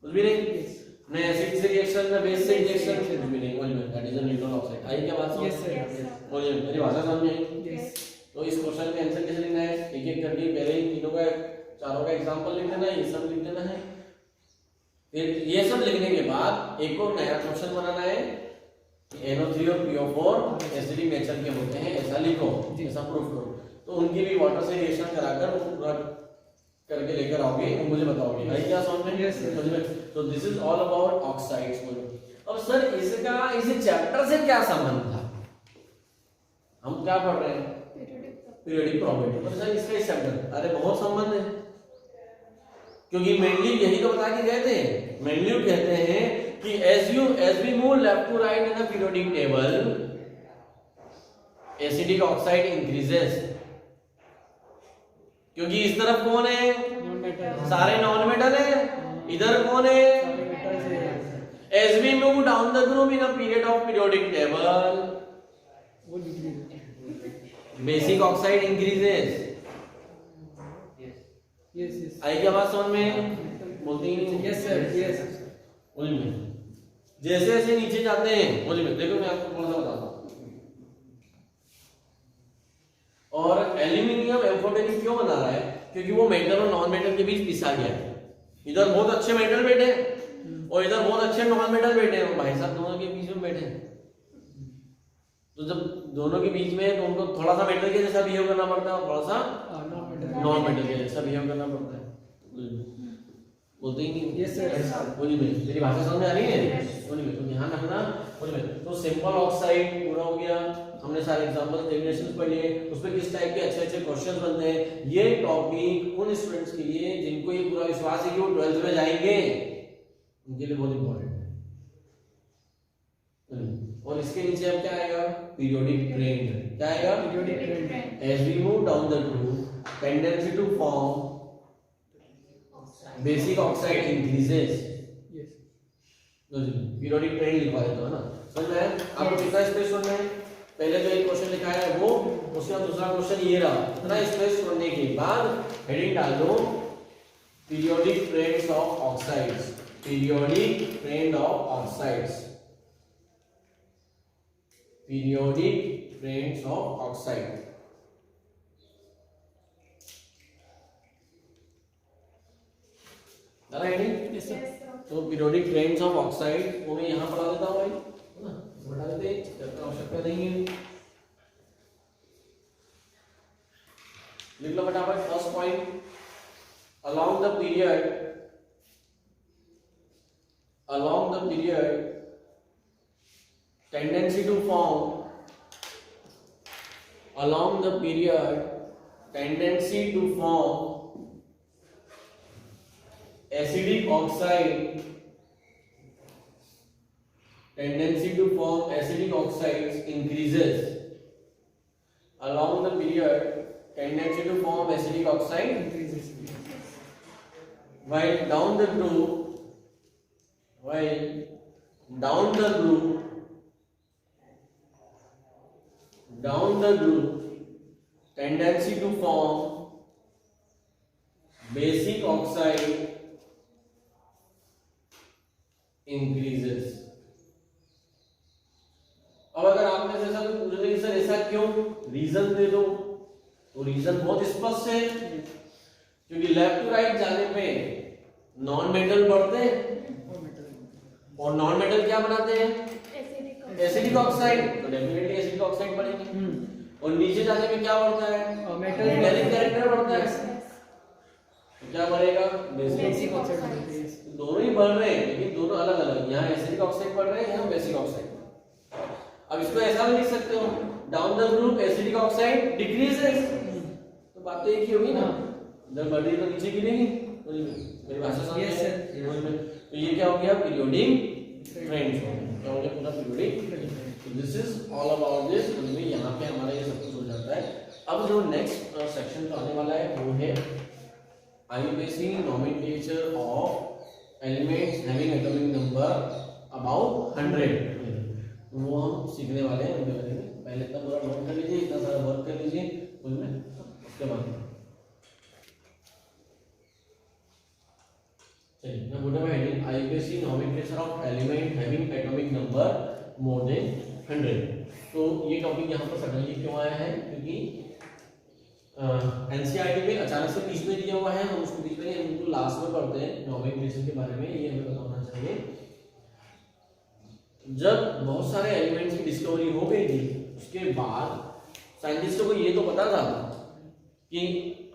कुछ भी नहीं, न एसिड से रिएक्शन न बेस से रिएक्शन, कुछ भी नहीं। बोलिए that is a neutral oxide. आई क्या बात समझ? Yes, sir. Yes, sir. बोलिए मेरी भाषा समझ में आई? Yes. तो इस क्वेश्चन का आंसर कैसे लिखना है, एक एक करके पहले इन तीनों का चारों का एग्जांपल लिख देना है, ये सब लिख देना है। फिर ये सब लिखने के बाद एक और नया क्वेश्चन बनाना है कि NO3 और PO4 एसिडिक नेचर के होते हैं, ऐसा लिखो, ऐसा प्रूफ करो। तो उनकी भी वाटर से रिएक्शन कराकर वो पूरा करके लेकर आओगे और मुझे बताओगे। भाई क्या समझ में? Yes, sir. समझ में? तो this is all about oxides. बोलो अब सर इसका इस चैप्टर से क्या संबंध था? हम क्या पढ़ रहे हैं, पीरियोडिक प्रॉपर्टी। पर सर इसका इस चैप्टर, अरे बहुत संबंध है, क्योंकि मेनली यही तो बता के गए थे। मेनली कहते हैं कि as we move left to right in the periodic table, acidic oxide increases। क्योंकि इस तरफ कौन है, नॉन मेटल। सारे नॉन मेटल है, इधर कौन है, मेटल से। as we move down the group in a period of periodic table, वो degree. basic oxide increases। Yes, yes. आई क्या बात समझ में? बोलती ही नहीं। Yes, sir. Yes. बोलिए जैसे जैसे नीचे जाते हैं, बोलिए देखो मैं आपको थोड़ा सा बताता हूँ। और एल्यूमिनियम एम्फोटेरिक क्यों बना रहा है, क्योंकि वो मेटल और नॉन मेटल के बीच पिसा गया है। इधर बहुत अच्छे मेटल बैठे हैं और इधर बहुत अच्छे नॉन मेटल बैठे हैं, भाई साहब दोनों के बीच में बैठे हैं। तो जब दोनों के बीच में है तो उनको थोड़ा सा मेटल के जैसा बिहेव करना पड़ता है और थोड़ा सा नॉन मेटल। नॉन मेटल के जैसा बिहेव करना पड़ता है। बोलते ही नहीं। Yes, sir. बोलिए मेरी भाषा समझ में आ रही है? बोलिए तो ध्यान रखना। बोलिए तो सिंपल ऑक्साइड पूरा हो गया, हमने सारे एग्जांपल डेफिनेशंस पढ़ लिए, उस पे किस टाइप के अच्छे अच्छे क्वेश्चंस बनते हैं। ये टॉपिक उन स्टूडेंट्स के लिए जिनको ये पूरा विश्वास है कि वो 12th में जाएंगे, उनके लिए बहुत इंपॉर्टेंट है। और इसके नीचे अब क्या आएगा, पीरियोडिक ट्रेंड। क्या आएगा, periodic trend. as we move down the groove tendency to form basic oxide increases। Yes. Periodic trend लिखवा देता है ना, समझ में आया? आपको कितना स्पेस छोड़ना है, पहले जो एक क्वेश्चन लिखा है वो, उसके बाद दूसरा क्वेश्चन ये रहा। इतना स्पेस छोड़ने के बाद हेडिंग डाल दो periodic trends of oxides. Periodic trend of oxides, periodic trends of oxide. Yes, sir. Yes, sir. तो पीरियोडिक ट्रेंड्स ऑफ ऑक्साइड वो मैं यहाँ पढ़ा देता हूँ भाई, है ना, बढ़ा देते हैं, इसकी आवश्यकता नहीं है। लिख लो फटाफट first point, along the period tendency to form acidic oxide, increases along the period, tendency to form acidic oxide Increases. while down the groove, tendency to form basic oxide increases। अब अगर आप में से ऐसा कोई पूछ रहे सर ऐसा क्यों, रीजन दे दो, तो रीजन बहुत स्पष्ट है, क्योंकि लेफ्ट टू राइट जाने पे नॉन मेटल बढ़ते हैं और नॉन मेटल क्या बनाते हैं, एसिडिक ऑक्साइड, तो डेफिनेटली एसिडिक ऑक्साइड बढ़ेंगे। और नीचे जाने पे क्या बढ़ता है, मेटल मेटालिक कैरेक्टर बढ़ता है। तो क्या बढ़ेगा? Basic basic. oxides. दोनों ही बढ़ रहे हैं लेकिन दोनों अलग अलग, यहाँ एसिडिक ऑक्साइड बढ़ रहे हैं, यहाँ बेसिक ऑक्साइड। अब इसको ऐसा भी लिख सकते हो, down the group acidic oxide decreases, तो बात तो एक ही होगी ना, इधर बढ़ रही तो नीचे गिरेगी। मेरी भाषा समझ Yes, में? sir. तो ये क्या हो गया? पीरियोडिक ट्रेंड्स हो गया, क्या हो गया? पूरा periodic. This is all about this. उनमें यहाँ पे हमारा ये सब कुछ हो जाता है। अब जो नेक्स्ट सेक्शन तो आने वाला है वो है IUPAC nomenclature of elements having atomic number about 100, वो हम सीखने वाले हैं उनके बारे में। पहले इतना पूरा नोट कर लीजिए, इतना सारा वर्क कर लीजिए उसमें, उसके बाद चलिए मैं बोलता हूँ heading IUPAC nomenclature of element having atomic number more than 100। तो ये टॉपिक यहाँ पर सडनली क्यों आया है? क्योंकि एनसीईआरटी में अचानक से बीच में दिया हुआ है, हम उसको बीच में हम तो लास्ट में पढ़ते हैं नोमेनक्लेचर के बारे में, ये हमें पता होना चाहिए। जब बहुत सारे एलिमेंट्स की डिस्कवरी हो गई थी उसके बाद साइंटिस्टों को ये तो पता था कि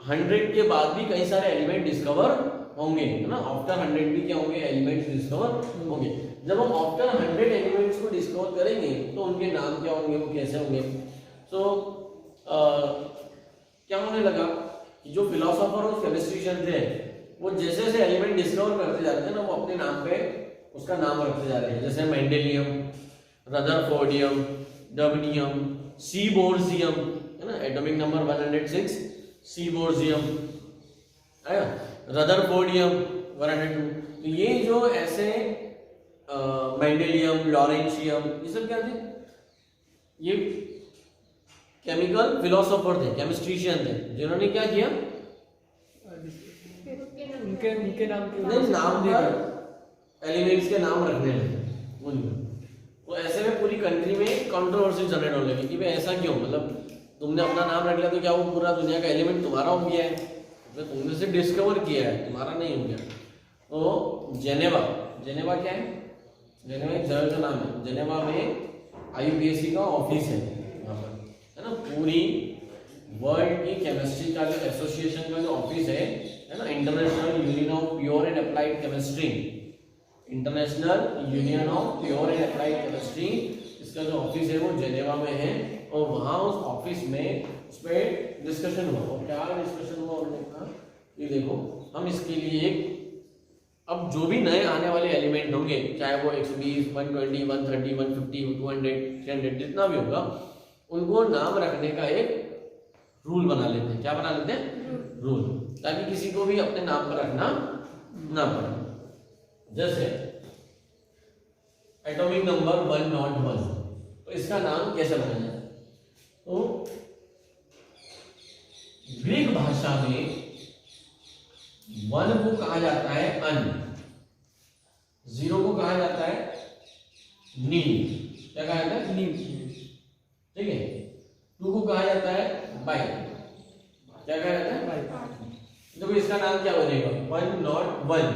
100 के बाद भी कई सारे एलिमेंट डिस्कवर होंगे, है ना। आफ्टर 100 भी क्या होंगे? एलिमेंट्स डिस्कवर होंगे। जब हम आफ्टर 100 एलिमेंट्स को डिस्कवर करेंगे तो उनके नाम क्या होंगे, वो कैसे होंगे? तो क्या होने लगा कि जो फिलोसोफर और केमिस्ट्रिशियन थे वो जैसे जैसे एलिमेंट डिस्कवर करते जाते हैं ना, वो अपने नाम पे उसका नाम रखते जा रहे हैं। जैसे मेंडेलियम, रदरफोर्डियम, डबनियम, सीबोर्जियम, है ना, एटॉमिक नंबर 106 सीबोर्जियम आया, रदरफोर्डियम 102। तो ये जो ऐसे मेंडेलियम, लॉरेंशियम, ये सब क्या थे? ये केमिकल फिलोसोफर थे, केमिस्ट्रिशियन थे, जिन्होंने क्या किया? उनके नाम के नाम पर एलिमेंट्स के नाम रखने लगे उनमें। तो ऐसे में पूरी कंट्री में कंट्रोवर्सी जनरेट होने लगी कि भाई ऐसा क्यों, मतलब तुमने अपना नाम रख लिया तो क्या वो पूरा दुनिया का एलिमेंट तुम्हारा हो गया है? तो तुमने सिर्फ डिस्कवर किया है, तुम्हारा नहीं हो गया। तो जेनेवा क्या है? जेनेवा एक जगह का नाम है। जेनेवा में IUPAC का ऑफिस है यहाँ पर, है ना। पूरी वर्ल्ड की केमिस्ट्री का जो एसोसिएशन का जो ऑफिस है ना, international union of pure and applied chemistry, international union of pure and applied chemistry, इसका जो ऑफिस है वो जेनेवा में है। और वहाँ उस ऑफिस में उस पर डिस्कशन हुआ। और क्या डिस्कशन हुआ? उन्होंने कहा कि देखो हम इसके लिए अब जो भी नए आने वाले एलिमेंट होंगे, चाहे वो 120, 120, 130, 150, 200, 300 जितना भी होगा, उनको नाम रखने का एक रूल बना लेते हैं। क्या बना लेते हैं? रूल, ताकि किसी को भी अपने नाम पर रखना ना पड़े। जैसे एटॉमिक नंबर 101, तो इसका नाम कैसे बनाया जाए? तो ग्रीक भाषा में 1 को कहा जाता है अन, 0 को कहा जाता है नील। क्या कहा जाता है? नील, ठीक है। 2 को कहा जाता है बाई। क्या कहा जाता है? बाई। देखो इसका नाम क्या बनेगा? 101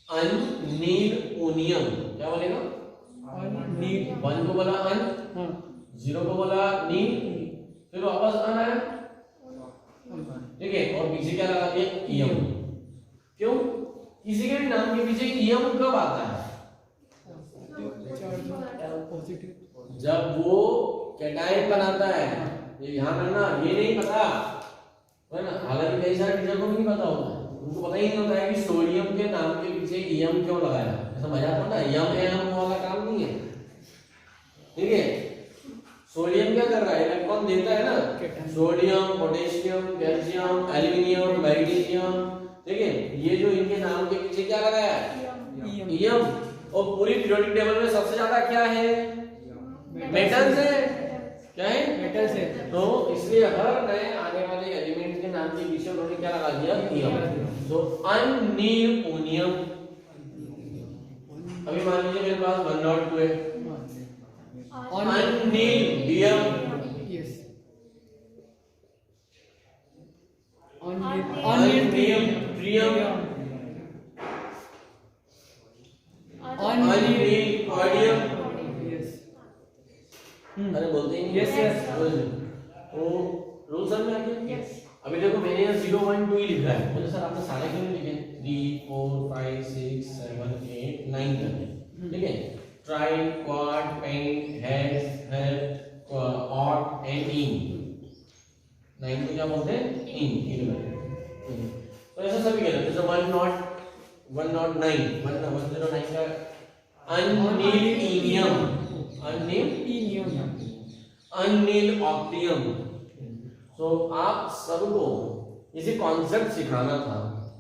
अननीलोनियम। क्या बनेगा? नील। 1 को बोला अन, 0 को बोला नील, फिर वापस अन आया, ठीक है। और पीछे क्या लगा दिया? ईयम। क्यों? किसी के भी नाम के पीछे ईयम कब आता है? जब वो कैटायन बनाता है। ये ध्यान रखना, ये नहीं पता है ना। हालांकि कई सारे टीचर को भी नहीं पता होता है, उनको पता ही नहीं होता है कि सोडियम के नाम के पीछे ईयम क्यों लगाया। ऐसा मजाक होता है, यम है हम वाला काम नहीं है, ठीक है। सोडियम क्या कर रहा है? इलेक्ट्रॉन देता है ना। Sodium, potassium, calcium, aluminium, magnesium, ठीक है। ये जो इनके नाम के पीछे क्या लगाया है? ईयम। और पूरी पीरियोडिक टेबल में सबसे ज्यादा क्या है? मेटल्स है। क्या है? मेटल्स है। तो इसलिए हर नए आने वाले एलिमेंट के नाम के पीछे उन्होंने क्या लगा दिया? ईयम। तो अननीलोनियम। अभी मान लीजिए मेरे पास 102 है, अननीलियम, यस, अननीलियम, अननीलियम, यस। अरे बोलते ही नहीं। Yes, yes. तो रूल समझ में आ गया? Yes. अभी देखो मैंने यहाँ 0 1 2 ही लिखा है, मुझे सर आपने सारे क्यों नहीं लिखे 3 4 5 6 7 8 9 तक, ठीक है। ट्राई, क्वाड, पेंट, हैज, हेल्प, ऑट एंड इन, 9 को क्या बोलते हैं इन। तो ऐसा सभी कहते हैं, जैसे 109 109 का अनिल ऑक्टियम। तो आप सबको इसे कॉन्सेप्ट सिखाना था,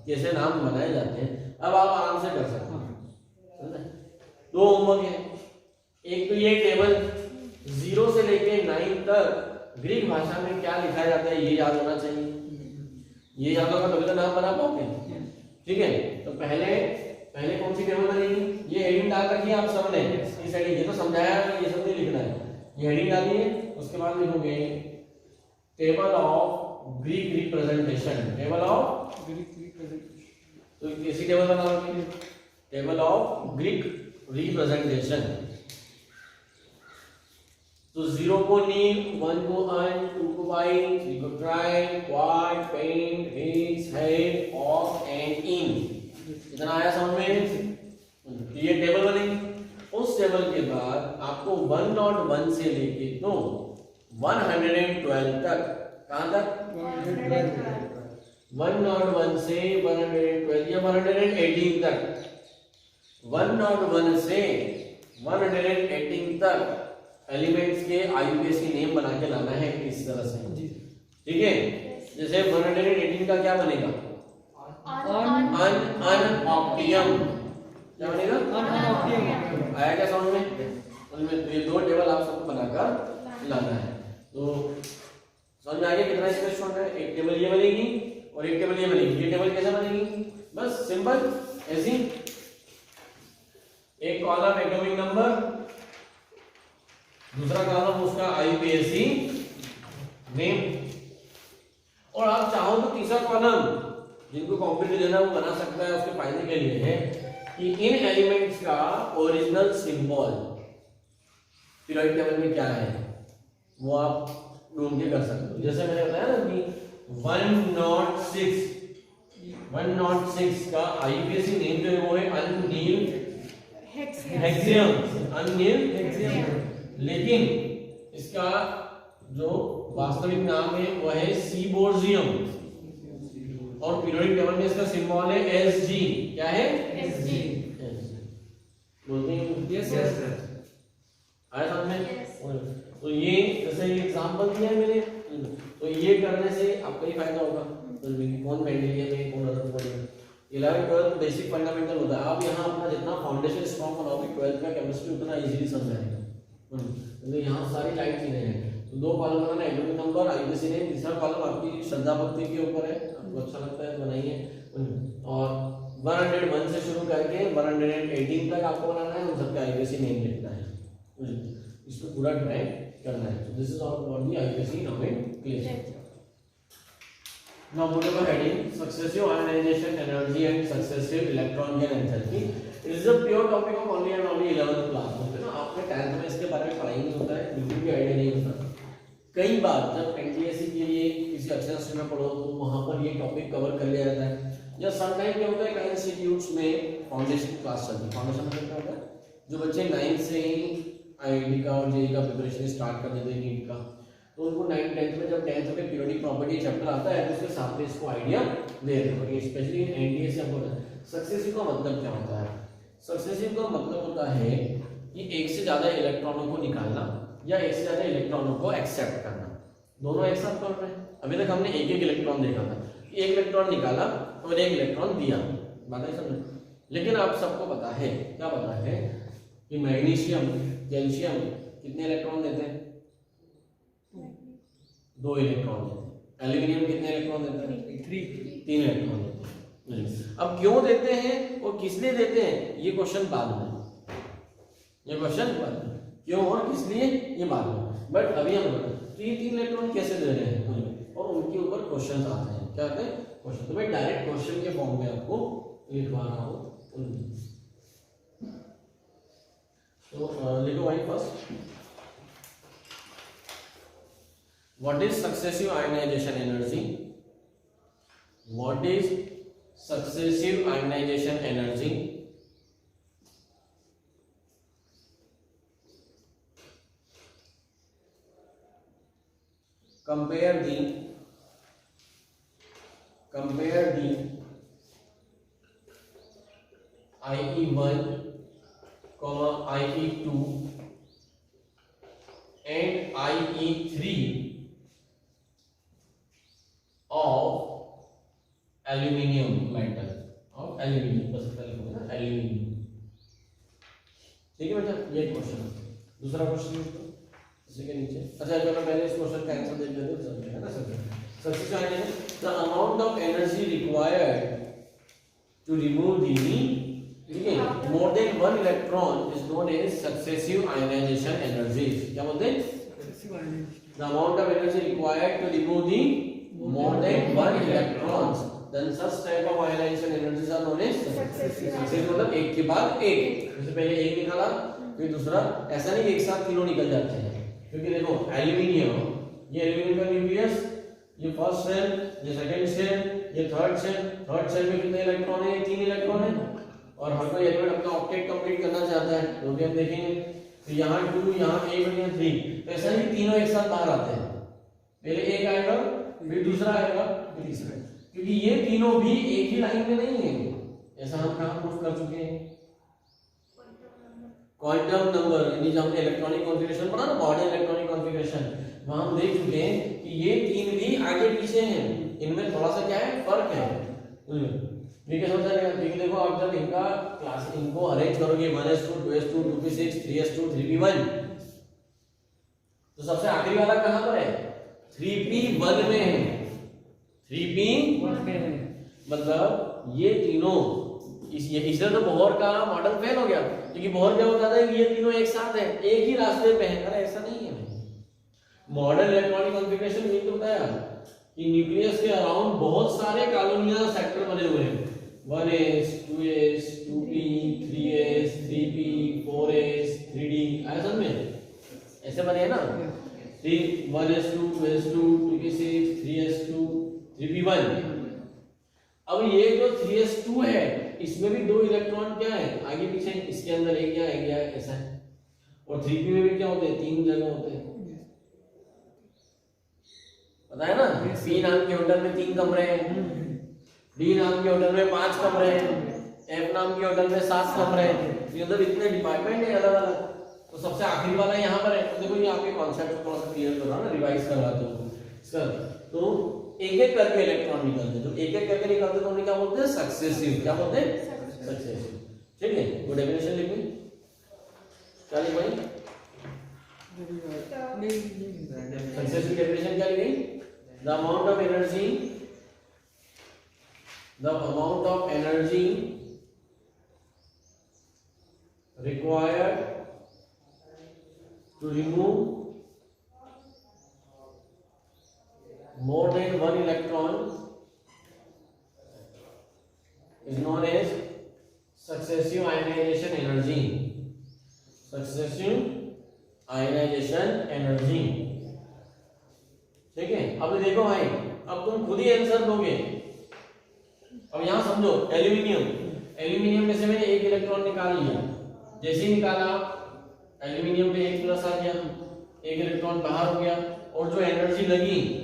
कैसे नाम बनाए जाते हैं, अब आप आराम से कर सकते हैं। दो होमवर्क है, एक तो ये टेबल 0 से लेके 9 तक ग्रीक भाषा में क्या लिखा जाता है ये याद होना चाहिए, ये याद होगा तभी तो नाम बना पाओगे, ठीक है। तो पहले कौन सी टेबल बनेगी, ये हेडिंग डाल रखी है आप सबने, इस हेडिंग, ये तो समझाया है, ये सब नहीं लिखना है, ये हेडिंग डालिए, उसके बाद लिखोगे table of Greek representation, table of Greek representation. तो कैसी टेबल बनाओगे, टेबल ऑफ ग्रीक रिप्रेजेंटेशन। तो 0 को नील, 1 को अन, 2 को वाई, 3 को tri, quad, pent, hex, hept, ऑफ एंड इन। इतना आया समझ में, ये टेबल बनेगी। उस टेबल के बाद आपको 101 से लेके तो 112 तक, कहां तक 101 से 112 या 118 तक, 101 से 118 तक एलिमेंट्स के आईयूपीएसी नेम बना के लाना है इस तरह से, ठीक है। जैसे 118 का क्या बनेगा, अनऑक्टियम, क्या बनेगा अनऑक्टियम। आया क्या समझ में, उनमें ये दो टेबल आप सबको बनाकर लाना है। तो समझ में आ गया कितना स्पेस छोड़ना है, एक टेबल ये बनेगी और एक टेबल ये बनेगी। ये टेबल कैसे बनेगी, बस सिंपल ऐसी, एक कॉलम एटॉमिक नंबर, दूसरा कॉलम उसका आईयूपीएसी नेम, और आप चाहो तो तीसरा कॉलम जिनको कॉम्पिटिटिव देना वो बना सकता है, उसके फायदे के लिए है कि इन एलिमेंट्स का ओरिजिनल सिंबल पीरियोडिक टेबल में क्या है वो आप ढूंढ के कर सकते हो। जैसे मैंने बताया ना कि 106 का आईयूपीएसी नेम जो है वो है अनिल हेक्सियम, अनिल हेक्सियम, लेकिन इसका जो वास्तविक नाम है वो है सीबोर्जियम, और पीरियोडिक टेबल में इसका सिंबल है एसजी। क्या है एसजी, बोलते हैं यस सर, आया समझ में। तो ये जैसे एग्जांपल दिया है मैंने, तो ये करने से आपको ही फायदा होगा, तो कौन मेंडेलियन है कौन अदर है। 11 12 बेसिक फंडामेंटल होता है, आप यहाँ अपना जितना फाउंडेशन स्ट्रॉन्ग बनाओगे 12th का केमिस्ट्री उतना इजीली समझ आएगा। तो यहाँ सारी लाइट चीजें हैं। तो दो कॉलम बनाना, एटॉमिक नंबर, आईयूपीएसी नेम, तीसरा कॉलम आपकी श्रद्धा भक्ति के ऊपर है, आपको अच्छा लगता है बनाइए। और 101 से शुरू करके 118 तक आपको बनाना है, उन सबका आईयूपीएसी नेम लिखना है, इसको पूरा ट्राई करना है। This is all about the IUPAC nomenclature. Now put up a heading: successive ionization energy and successive electron gain enthalpy. It is a pure topic of only and only 11th class. है ना, आपने 10th में इसके बारे में पढ़ाई नहीं होता है, बिल्कुल भी आइडिया नहीं होता। कई बार जब एनटीएससी के लिए किसी अच्छे स्ट्रीम में पढ़ो तो वहां पर ये टॉपिक कवर कर लिया जाता है, या समटाइम क्या होता है कई इंस्टीट्यूट्स में फाउंडेशन क्लास चलती है। फाउंडेशन में क्या होता है, जो बच्चे 9th से ही आईआईटी का और जेईई का प्रिपरेशन स्टार्ट कर देते हैं, नीट का, तो उनको 9th 10th में जब 10th में पीरियोडिक प्रॉपर्टी चैप्टर आता है तो उसके साथ में इसको आइडिया दे देते हैं। स्पेशली एनडीए से आपको सक्सेसिव का मतलब क्या होता है, सक्सेसिव का मतलब होता है कि एक से ज्यादा इलेक्ट्रॉनों को निकालना या एक से ज्यादा इलेक्ट्रॉनों को एक्सेप्ट करना, दोनों एक साथ कर रहे हैं। अभी तक हमने एक एक इलेक्ट्रॉन देखा था, एक इलेक्ट्रॉन निकाला और एक इलेक्ट्रॉन दिया, बात है समझ। लेकिन आप सबको पता है, क्या पता है कि मैग्नीशियम कैल्शियम कितने इलेक्ट्रॉन देते हैं, 2 इलेक्ट्रॉन देते हैं। एल्यूमिनियम कितने इलेक्ट्रॉन देते हैं, 3 इलेक्ट्रॉन देते हैं। अब क्यों देते हैं और किस लिए देते हैं ये क्वेश्चन बाद में, ये क्वेश्चन बाद में, क्यों और किस लिए ये बाद में। बट अभी हम 3 इलेक्ट्रॉन कैसे दे रहे हैं और उनके ऊपर क्वेश्चन आते हैं, क्या आते हैं क्वेश्चन। तो मैं डायरेक्ट क्वेश्चन के फॉर्म में आपको लिखवा रहा हूँ। तो लिखो भाई first, what is successive ionization energy, what is successive ionization energy? compare the IE1, IE2 and IE3 of aluminium metal, of aluminium, बस पहले बोला ना aluminium। ठीक है बेटा, ये क्वेश्चन है। दूसरा क्वेश्चन इसी के नीचे। अच्छा चलो पहले इस क्वेश्चन का आंसर देख लेते हैं, समझेगा ना सब। सबसे पहले the amount of energy required to remove the, ठीक है, more than one electron is known as successive ionization energy. क्या बोलते हैं? The amount of energy required to remove the more than one electrons, then such type of ionization energies are known as successive. मतलब एक के बाद एक, जैसे पहले एक निकाला फिर दूसरा, ऐसा नहीं एक साथ तीनों निकल जाते हैं। क्योंकि देखो एल्यूमिनियम, ये एल्यूमिनियम का न्यूक्लियस, ये फर्स्ट शेल, ये सेकंड शेल, ये थर्ड शेल में कितने इलेक्ट्रॉन है? 3 इलेक्ट्रॉन है। और हर कोई एलिमेंट अपना ऑक्टेट कंप्लीट करना चाहता है, तो भी हम देखेंगे। तो यहाँ 2, यहाँ 1 और यहाँ 3, तो ऐसा नहीं तीनों एक साथ बाहर आते हैं। पहले एक आएगा, फिर दूसरा आएगा, फिर तीसरा, क्योंकि ये तीनों भी एक ही लाइन में नहीं है। ऐसा हम कहाँ प्रूफ कर चुके हैं? क्वांटम नंबर, यानी जब हमने इलेक्ट्रॉनिक कॉन्फ़िगरेशन पढ़ा ना, मॉडर्न इलेक्ट्रॉनिक कॉन्फ़िगरेशन, वहां हम देख चुके हैं कि ये तीन भी आगे पीछे हैं, इनमें थोड़ा सा क्या है, फर्क है। ठीक है, समझ आएगा? देखिए देखो, आप जब इनका क्लास इनको अरेंज करोगे 1s2 2s2 2p6 3s2 3p1, तो सबसे आखिरी वाला कहां पर है? 3p1 में है। 3p1 में है, मतलब ये तीनों इससे तो बोहर का मॉडल फेल हो गया, क्योंकि बोहर क्या होता था कि ये तीनों एक साथ हैं, एक ही रास्ते पे हैं। अरे ऐसा नहीं है। मॉडर्न इलेक्ट्रॉनिक कॉन्फ़िगरेशन ये तो बताया कि न्यूक्लियस के अराउंड बहुत सारे कॉलोनियां सेक्टर बने हुए हैं, 1s 2s 2p 3s 3p 4s 3d, ऐसा में ऐसे बने हैं ना, 1s2 2s2 2p6 3s2 3p1। अब ये जो 3s2 है, इसमें भी 2 इलेक्ट्रॉन क्या है, आगे पीछे, इसके अंदर एक या ऐसा है। और 3p में भी क्या होते हैं, 3 जगह होते हैं, पता है ना। p नाम के होटल में 3 कमरे हैं, d नाम के होटल में 5 कमरे हैं, f नाम के होटल में 7 कमरे हैं। तो मतलब इतने डिपार्टमेंट है अलग अलग। तो सबसे आखिरी वाला यहाँ पर है। तो देखो ये आपके कॉन्सेप्ट थोड़ा सा क्लियर कर रहा हूं ना, रिवाइज करवाता हूं इसका। तो एक एक करके इलेक्ट्रॉन निकलते हैं, जो एक एक करके निकलते हैं उन्हें क्या बोलते हैं? सक्सेसिव। क्या बोलते हैं? सक्सेसिव। ठीक है, वो डेफिनेशन लिखिए। क्या लिखवाई? सक्सेसिव डेफिनेशन क्या लिखी? The amount of energy required to remove more than one electron is known as successive ionization energy. Successive ionization energy। ठीक है, अब देखो भाई, अब तुम खुद ही आंसर दोगे। अब यहां समझो, एल्यूमिनियम में से मैंने एक इलेक्ट्रॉन निकाल लिया। जैसे ही निकाला, एल्यूमिनियम पे 1 प्लस आ गया, एक इलेक्ट्रॉन बाहर हो गया। और जो एनर्जी लगी,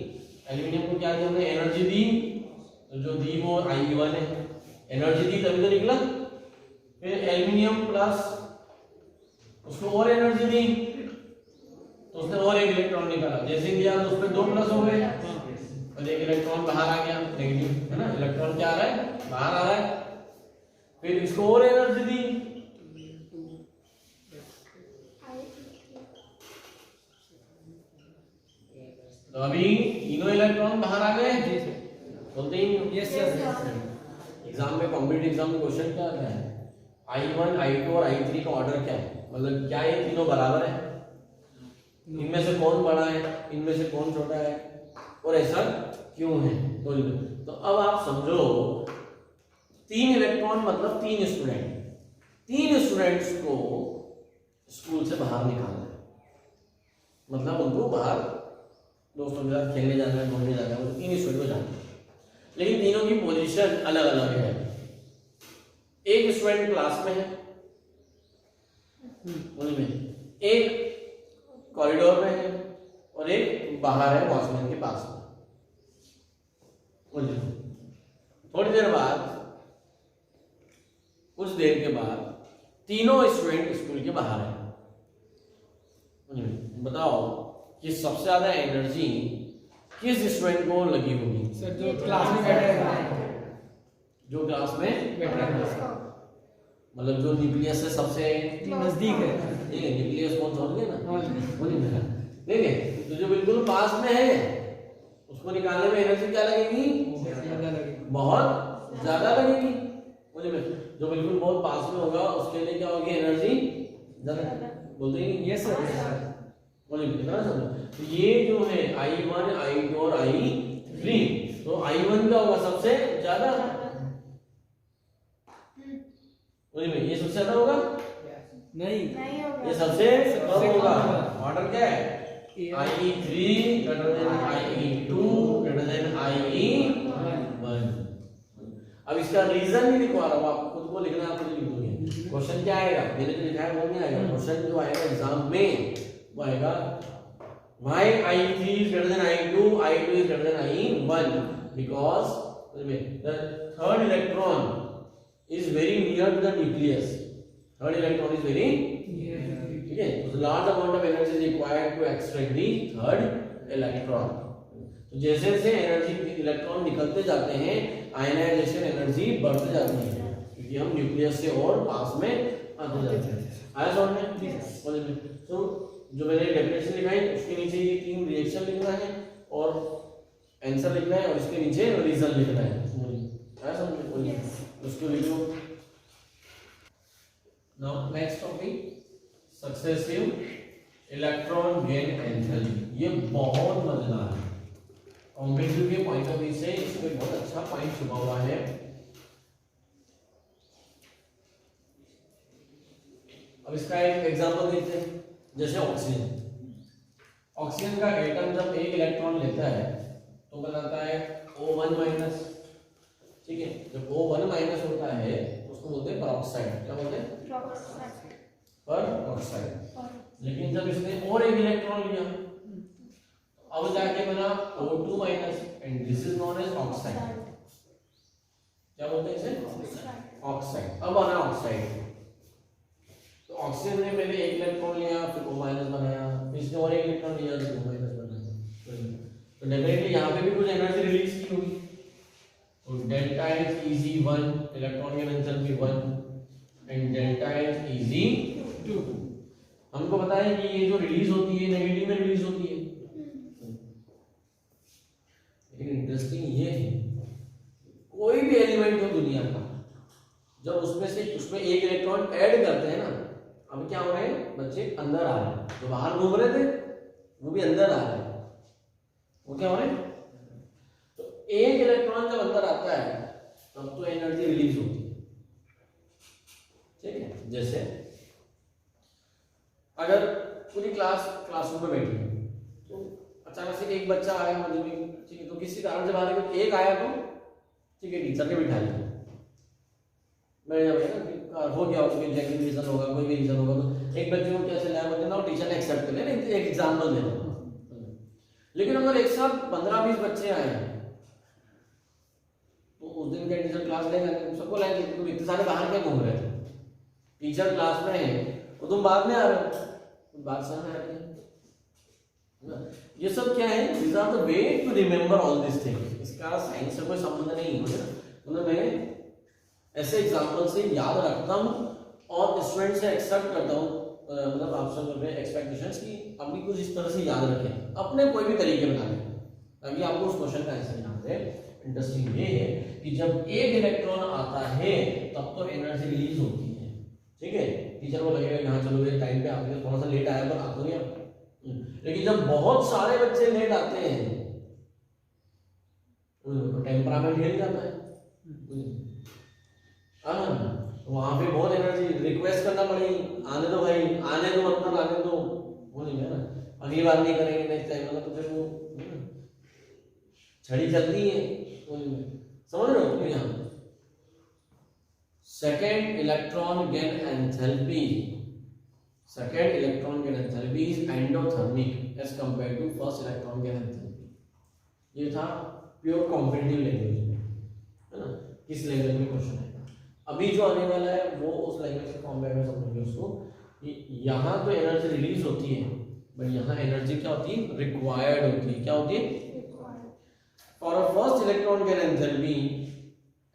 एल्यूमिनियम को क्या किया हमने, एनर्जी दी, तो जो दी वो I1 है, एनर्जी दी तभी तो निकला। फिर एल्यूमिनियम प्लस, उसको और एनर्जी दी, तो उसने और एक इलेक्ट्रॉन निकाला। जैसे ही दिया तो उस पर 2 प्लस हो गए, और एक इलेक्ट्रॉन बाहर आ गया, नेगेटिव है ना, इलेक्ट्रॉन क्या आ रहा है, बाहर आ रहा है। फिर इसको और एनर्जी दी, तो अभी तीनों इलेक्ट्रॉन बाहर आ गए। बोलते ही यस यस। एग्जाम में, कॉम्पिटिटिव एग्जाम में क्वेश्चन क्या आता है, I1 I2 और I3 का ऑर्डर क्या है, मतलब क्या ये तीनों बराबर है, इनमें से कौन बड़ा है, इनमें से कौन छोटा है, और ऐसा क्यों है। तो अब आप समझो, 3 इलेक्ट्रॉन मतलब 3 स्टूडेंट, 3 स्टूडेंट्स को स्कूल से बाहर निकालना है, मतलब उनको बाहर दोस्तों के साथ खेलने जाना है, घूमने जाना है, वो 3 स्टूडेंट को जाना है। लेकिन तीनों की पोजीशन अलग अलग है। एक स्टूडेंट क्लास में है, एक कॉरिडोर में है और एक बाहर है वॉचमैन के पास में। थोड़ी देर बाद, कुछ देर के बाद तीनों स्टूडेंट स्कूल के बाहर हैं। बताओ कि सबसे ज्यादा एनर्जी किस स्टूडेंट को लगी होगी? सर जो क्लास में बैठा है, जो क्लास में बैठा है, मतलब जो न्यूक्लियस से सबसे नजदीक है। ठीक है, न्यूक्लियस कौन समझ गए ना? हाँ। बोलिए मेरा, ठीक है। तो जो बिल्कुल पास में है उसको निकालने में एनर्जी क्या लगेगी? ज्यादा लगेगा। बहुत ज्यादा लगेगी। बोलिए मेरा, जो बिल्कुल बहुत पास में होगा उसके लिए क्या होगी? एनर्जी ज्यादा। बोलते हैं यस सर। बोलिए कितना समझ? तो ये जो है I1, I2 और I3, तो I1 क्या होगा? सबसे ज्यादा। बोलिए ये सबसे ज्यादा होगा? नहीं, नहीं होगा। ये सबसे कम सबसे कम होगा। होगा। ऑर्डर क्या है? I3 greater than I2 greater than I1। अब इसका रीजन नहीं लिखवा रहा हूँ, आपको खुद को लिखना, आप खुद लिखोगे। क्वेश्चन क्या आएगा? मैंने जो लिखा है वो नहीं आएगा। क्वेश्चन जो आएगा एग्जाम में वो आएगा why I3 is greater than I2, I2 is greater than I1 because the third electron is very near to the nucleus. Third electron is very, ठीक है, so large amount of energy is required to extract the third electron. तो जैसे जैसे energy electron निकलते जाते हैं ionization energy बढ़ते जाती है, क्योंकि हम न्यूक्लियस से और पास में आते जाते हैं। आया समझ में? तो जो मैंने डेफिनेशन लिखा है उसके नीचे ये तीन रिएक्शन लिखना है और आंसर लिखना है और इसके नीचे रीजन लिखना है। आया समझ में? उसको लिखो। Now next topic, successive electron gain enthalpy. ये बहुत मजेदार है, कॉम्पिटिटिव के पॉइंट ऑफ व्यू से इसमें बहुत अच्छा पॉइंट छुपा हुआ है। अब इसका एक एग्जांपल देते हैं, जैसे ऑक्सीजन। ऑक्सीजन का एटम जब एक इलेक्ट्रॉन लेता है तो बनाता है O1 माइनस, ठीक है। जब O1 माइनस होता है उसको बोलते हैं पेरोक्साइड। क्या बोलते हैं? पेरोक्साइड। लेकिन जब इसने और एक इलेक्ट्रॉन लिया अब जाके बना O2 minus and this is known as oxide. क्या बोलते हैं इसे? ऑक्साइड। अब बना ऑक्साइड। तो ऑक्सीजन ने पहले एक इलेक्ट्रॉन लिया, फिर O माइनस बनाया, फिर इसने और एक इलेक्ट्रॉन लिया, फिर O माइनस बनाया। तो डेफिनेटली यहाँ पे भी कुछ एनर्जी रिलीज की होगी। तो delta H Eg1, electron gain enthalpy 1 and delta H Eg2। हमको पता है कि ये जो रिलीज होती है नेगेटिव में रिलीज होती है। लेकिन इंटरेस्टिंग ये है, कोई भी एलिमेंट हो दुनिया का, जब उसमें एक इलेक्ट्रॉन ऐड करते हैं ना, अब क्या हो रहे हैं? बच्चे अंदर आ रहे हैं, जो बाहर घूम रहे थे वो भी अंदर आ रहे हैं। वो क्या हो रहे हैं? तो एक इलेक्ट्रॉन जब अंदर आता है तब तो एनर्जी रिलीज होती है, ठीक है। जैसे अगर पूरी क्लासरूम में बैठी है तो अचानक से एक बच्चा आया मुझे भी, ठीक है, तो किसी कारण से बाहर तो एक आया तो ठीक है टीचर ने बिठा लिया। मैं हो गया, उसके जेन्युइन रीजन होगा, कोई भी रीजन होगा, तो एक बच्चे को कैसे लाया बोलते ना टीचर ने एक्सेप्ट कर लिया। एक एग्जांपल दे रहा हूं। लेकिन अगर एक साथ 15-20 बच्चे आए तो उस दिन क्या टीचर क्लास लेगा? सबको लाएंगे, तुम इतने सारे बाहर क्या घूम रहे थे? टीचर क्लास में है और तुम बाद में आ रहे हो, बात समझ में आ रही है? ये सब क्या है? These are the way to remember all these things। इसका साइंस से कोई संबंध नहीं है, मतलब मैं ऐसे एग्जांपल से याद रखता हूँ और स्टूडेंट से एक्सेप्ट करता हूँ, मतलब आपसे एक्सपेक्टेशंस की अपनी कुछ इस तरह से याद रखें, अपने कोई भी तरीके बना लें ताकि आपको उस क्वेश्चन का आंसर याद है। इंटरेस्टिंग ये है कि जब एक इलेक्ट्रॉन आता है तब तो एनर्जी रिलीज होती है, ठीक है। टीचर को लगेगा यहाँ चलो ये टाइम पे आ गया, थोड़ा सा लेट आया पर आता नहीं आप। लेकिन जब बहुत सारे बच्चे लेट आते हैं तो टेम्परामेंट हिल जाता है। वहां पे बहुत एनर्जी रिक्वेस्ट करना पड़ेगी, आने दो भाई, आने दो, मतलब आने दो, वो नहीं है ना, अगली बार नहीं करेंगे नेक्स्ट टाइम, मतलब तो फिर वो छड़ी चलती है। समझ रहे हो तुम यहाँ second electron gain enthalpy is endothermic as compared to first electron gain enthalpy. ये था प्योर कॉम्पिटिटिव लैंग्वेज में, है ना, किस लैंग्वेज में क्वेश्चन है। अभी जो आने वाला है वो उस लैंग्वेज के फॉर्म में समझेंगे उसको। यहाँ तो एनर्जी रिलीज होती है बट यहाँ एनर्जी क्या होती है, रिक्वायर्ड होती है। क्या होती है? For a first electron gain enthalpy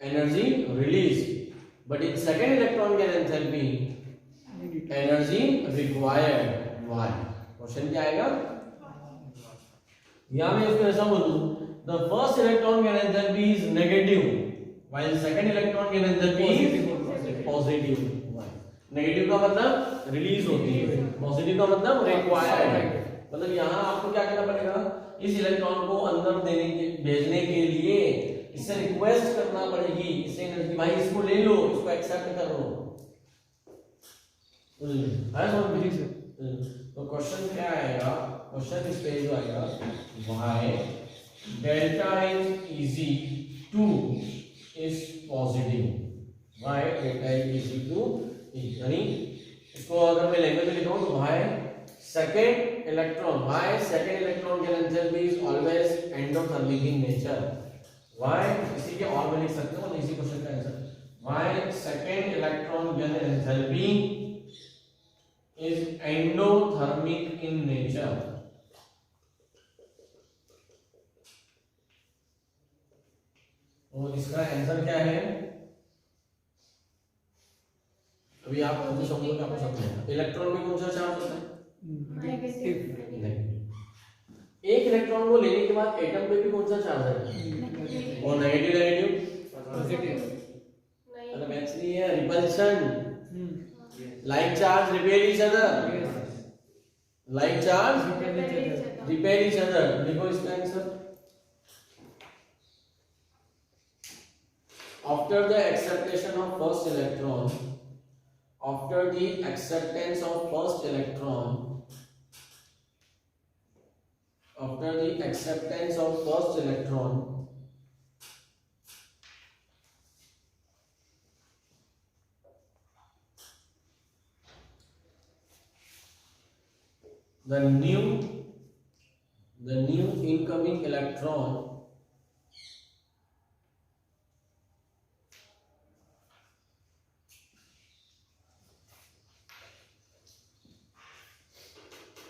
energy release, but in second electron gain enthalpy energy required. Why? Question क्या आएगा? या मैं इसको ऐसा बोलूं, the first electron gain enthalpy is negative while second electron gain enthalpy is positive. Negative का मतलब release होती है, पॉजिटिव का मतलब रिक्वायर्ड। मतलब यहाँ आपको क्या करना पड़ेगा, इस इलेक्ट्रॉन को अंदर भेजने के लिए इससे रिक्वेस्ट करना पड़ेगी, इससे एनर्जी, भाई इसको ले लो, इसको एक्सेप्ट कर लो। तो क्वेश्चन क्या आएगा, क्वेश्चन इस पे जो आएगा, why delta is easy to is positive, why delta is easy to, यानी इसको अगर मैं लैंग्वेज में लिखूं तो why second electron gain enthalpy is always endothermic in nature. Why इसी के और में लिख सकते हो, इसी क्वेश्चन का answer, why second electron gain enthalpy is endothermic in nature। और इसका आंसर क्या है? अभी आप मुझे समझो कि आपको समझना है। इलेक्ट्रॉन में कौन सा चार्ज होता है? नेगेटिव। एक इलेक्ट्रॉन को लेने के बाद एटम पे भी कौन सा चार्ज है? और नेगेटिव पॉजिटिव। अरे मैच नहीं है, repulsion. Like charge repel each other, like charge repel each other। देखो इसका answer, after the acceptation of first electron, after the acceptance of first electron, after the acceptance of first electron, the new incoming electron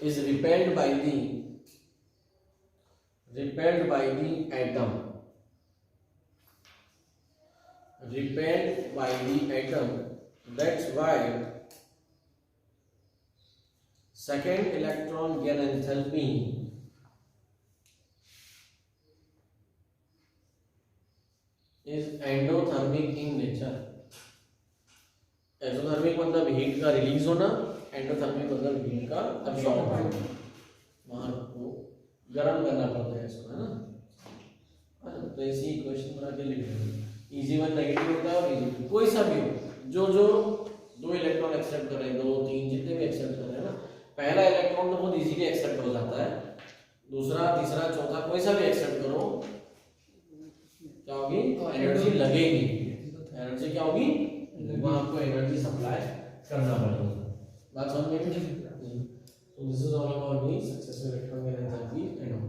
is repelled by the atom, repelled by the atom। That's why second electron gain enthalpy is endothermic in nature। Exothermic मतलब heat का release होना, endothermic मतलब heat का absorb होना। वहां को गर्म करना पड़ता है इसको, है ना। तो ऐसी इक्वेशन बना के लिख लो। इजी वन नेगेटिव होता है और इजी कोई सा भी हो, जो दो इलेक्ट्रॉन एक्सेप्ट कर रहे हैं, 2 3 जितने भी एक्सेप्ट कर रहे हैं ना, पहला इलेक्ट्रॉन तो बहुत इजीली एक्सेप्ट हो जाता है, दूसरा तीसरा चौथा कोई सा भी एक्सेप्ट करो, क्या होगी? एनर्जी लगेगी। एनर्जी क्या होगी? वहां आपको एनर्जी सप्लाई करना पड़ेगा। बात समझ में? तो this is all about the successful electron gain enthalpy and all.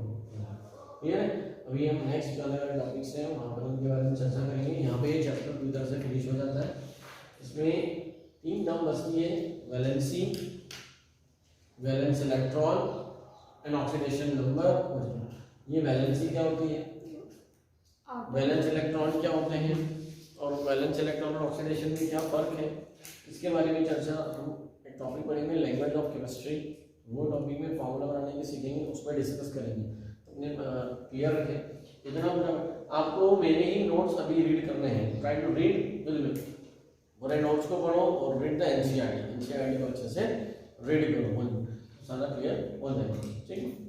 Clear है? अभी हम नेक्स्ट वाले टॉपिक से वहां पर उनके बारे में चर्चा करेंगे। यहाँ पे ये चैप्टर पूरी तरह से फिनिश हो जाता है। इसमें 3 टर्म बचती है, valency, valence electron and oxidation number. ये वैलेंसी क्या होती है, वैलेंस इलेक्ट्रॉन क्या होते हैं, और वैलेंस इलेक्ट्रॉन और ऑक्सीडेशन में क्या फर्क है, इसके बारे में चर्चा हम एक टॉपिक पढ़ेंगे, लैंग्वेज ऑफ केमिस्ट्री। वो टॉपिक में फॉर्मूला बनाने के सीखेंगे, उस पर डिस्कस करेंगे। अपने क्लियर रखें इतना। आपको मेरे ही नोट्स अभी रीड करने हैं, try to read will be, मेरे नोट्स को पढ़ो और रीड द एनसीईआरटी को अच्छे से रीड करो, सारा क्लियर हो जाएगा। ठीक है।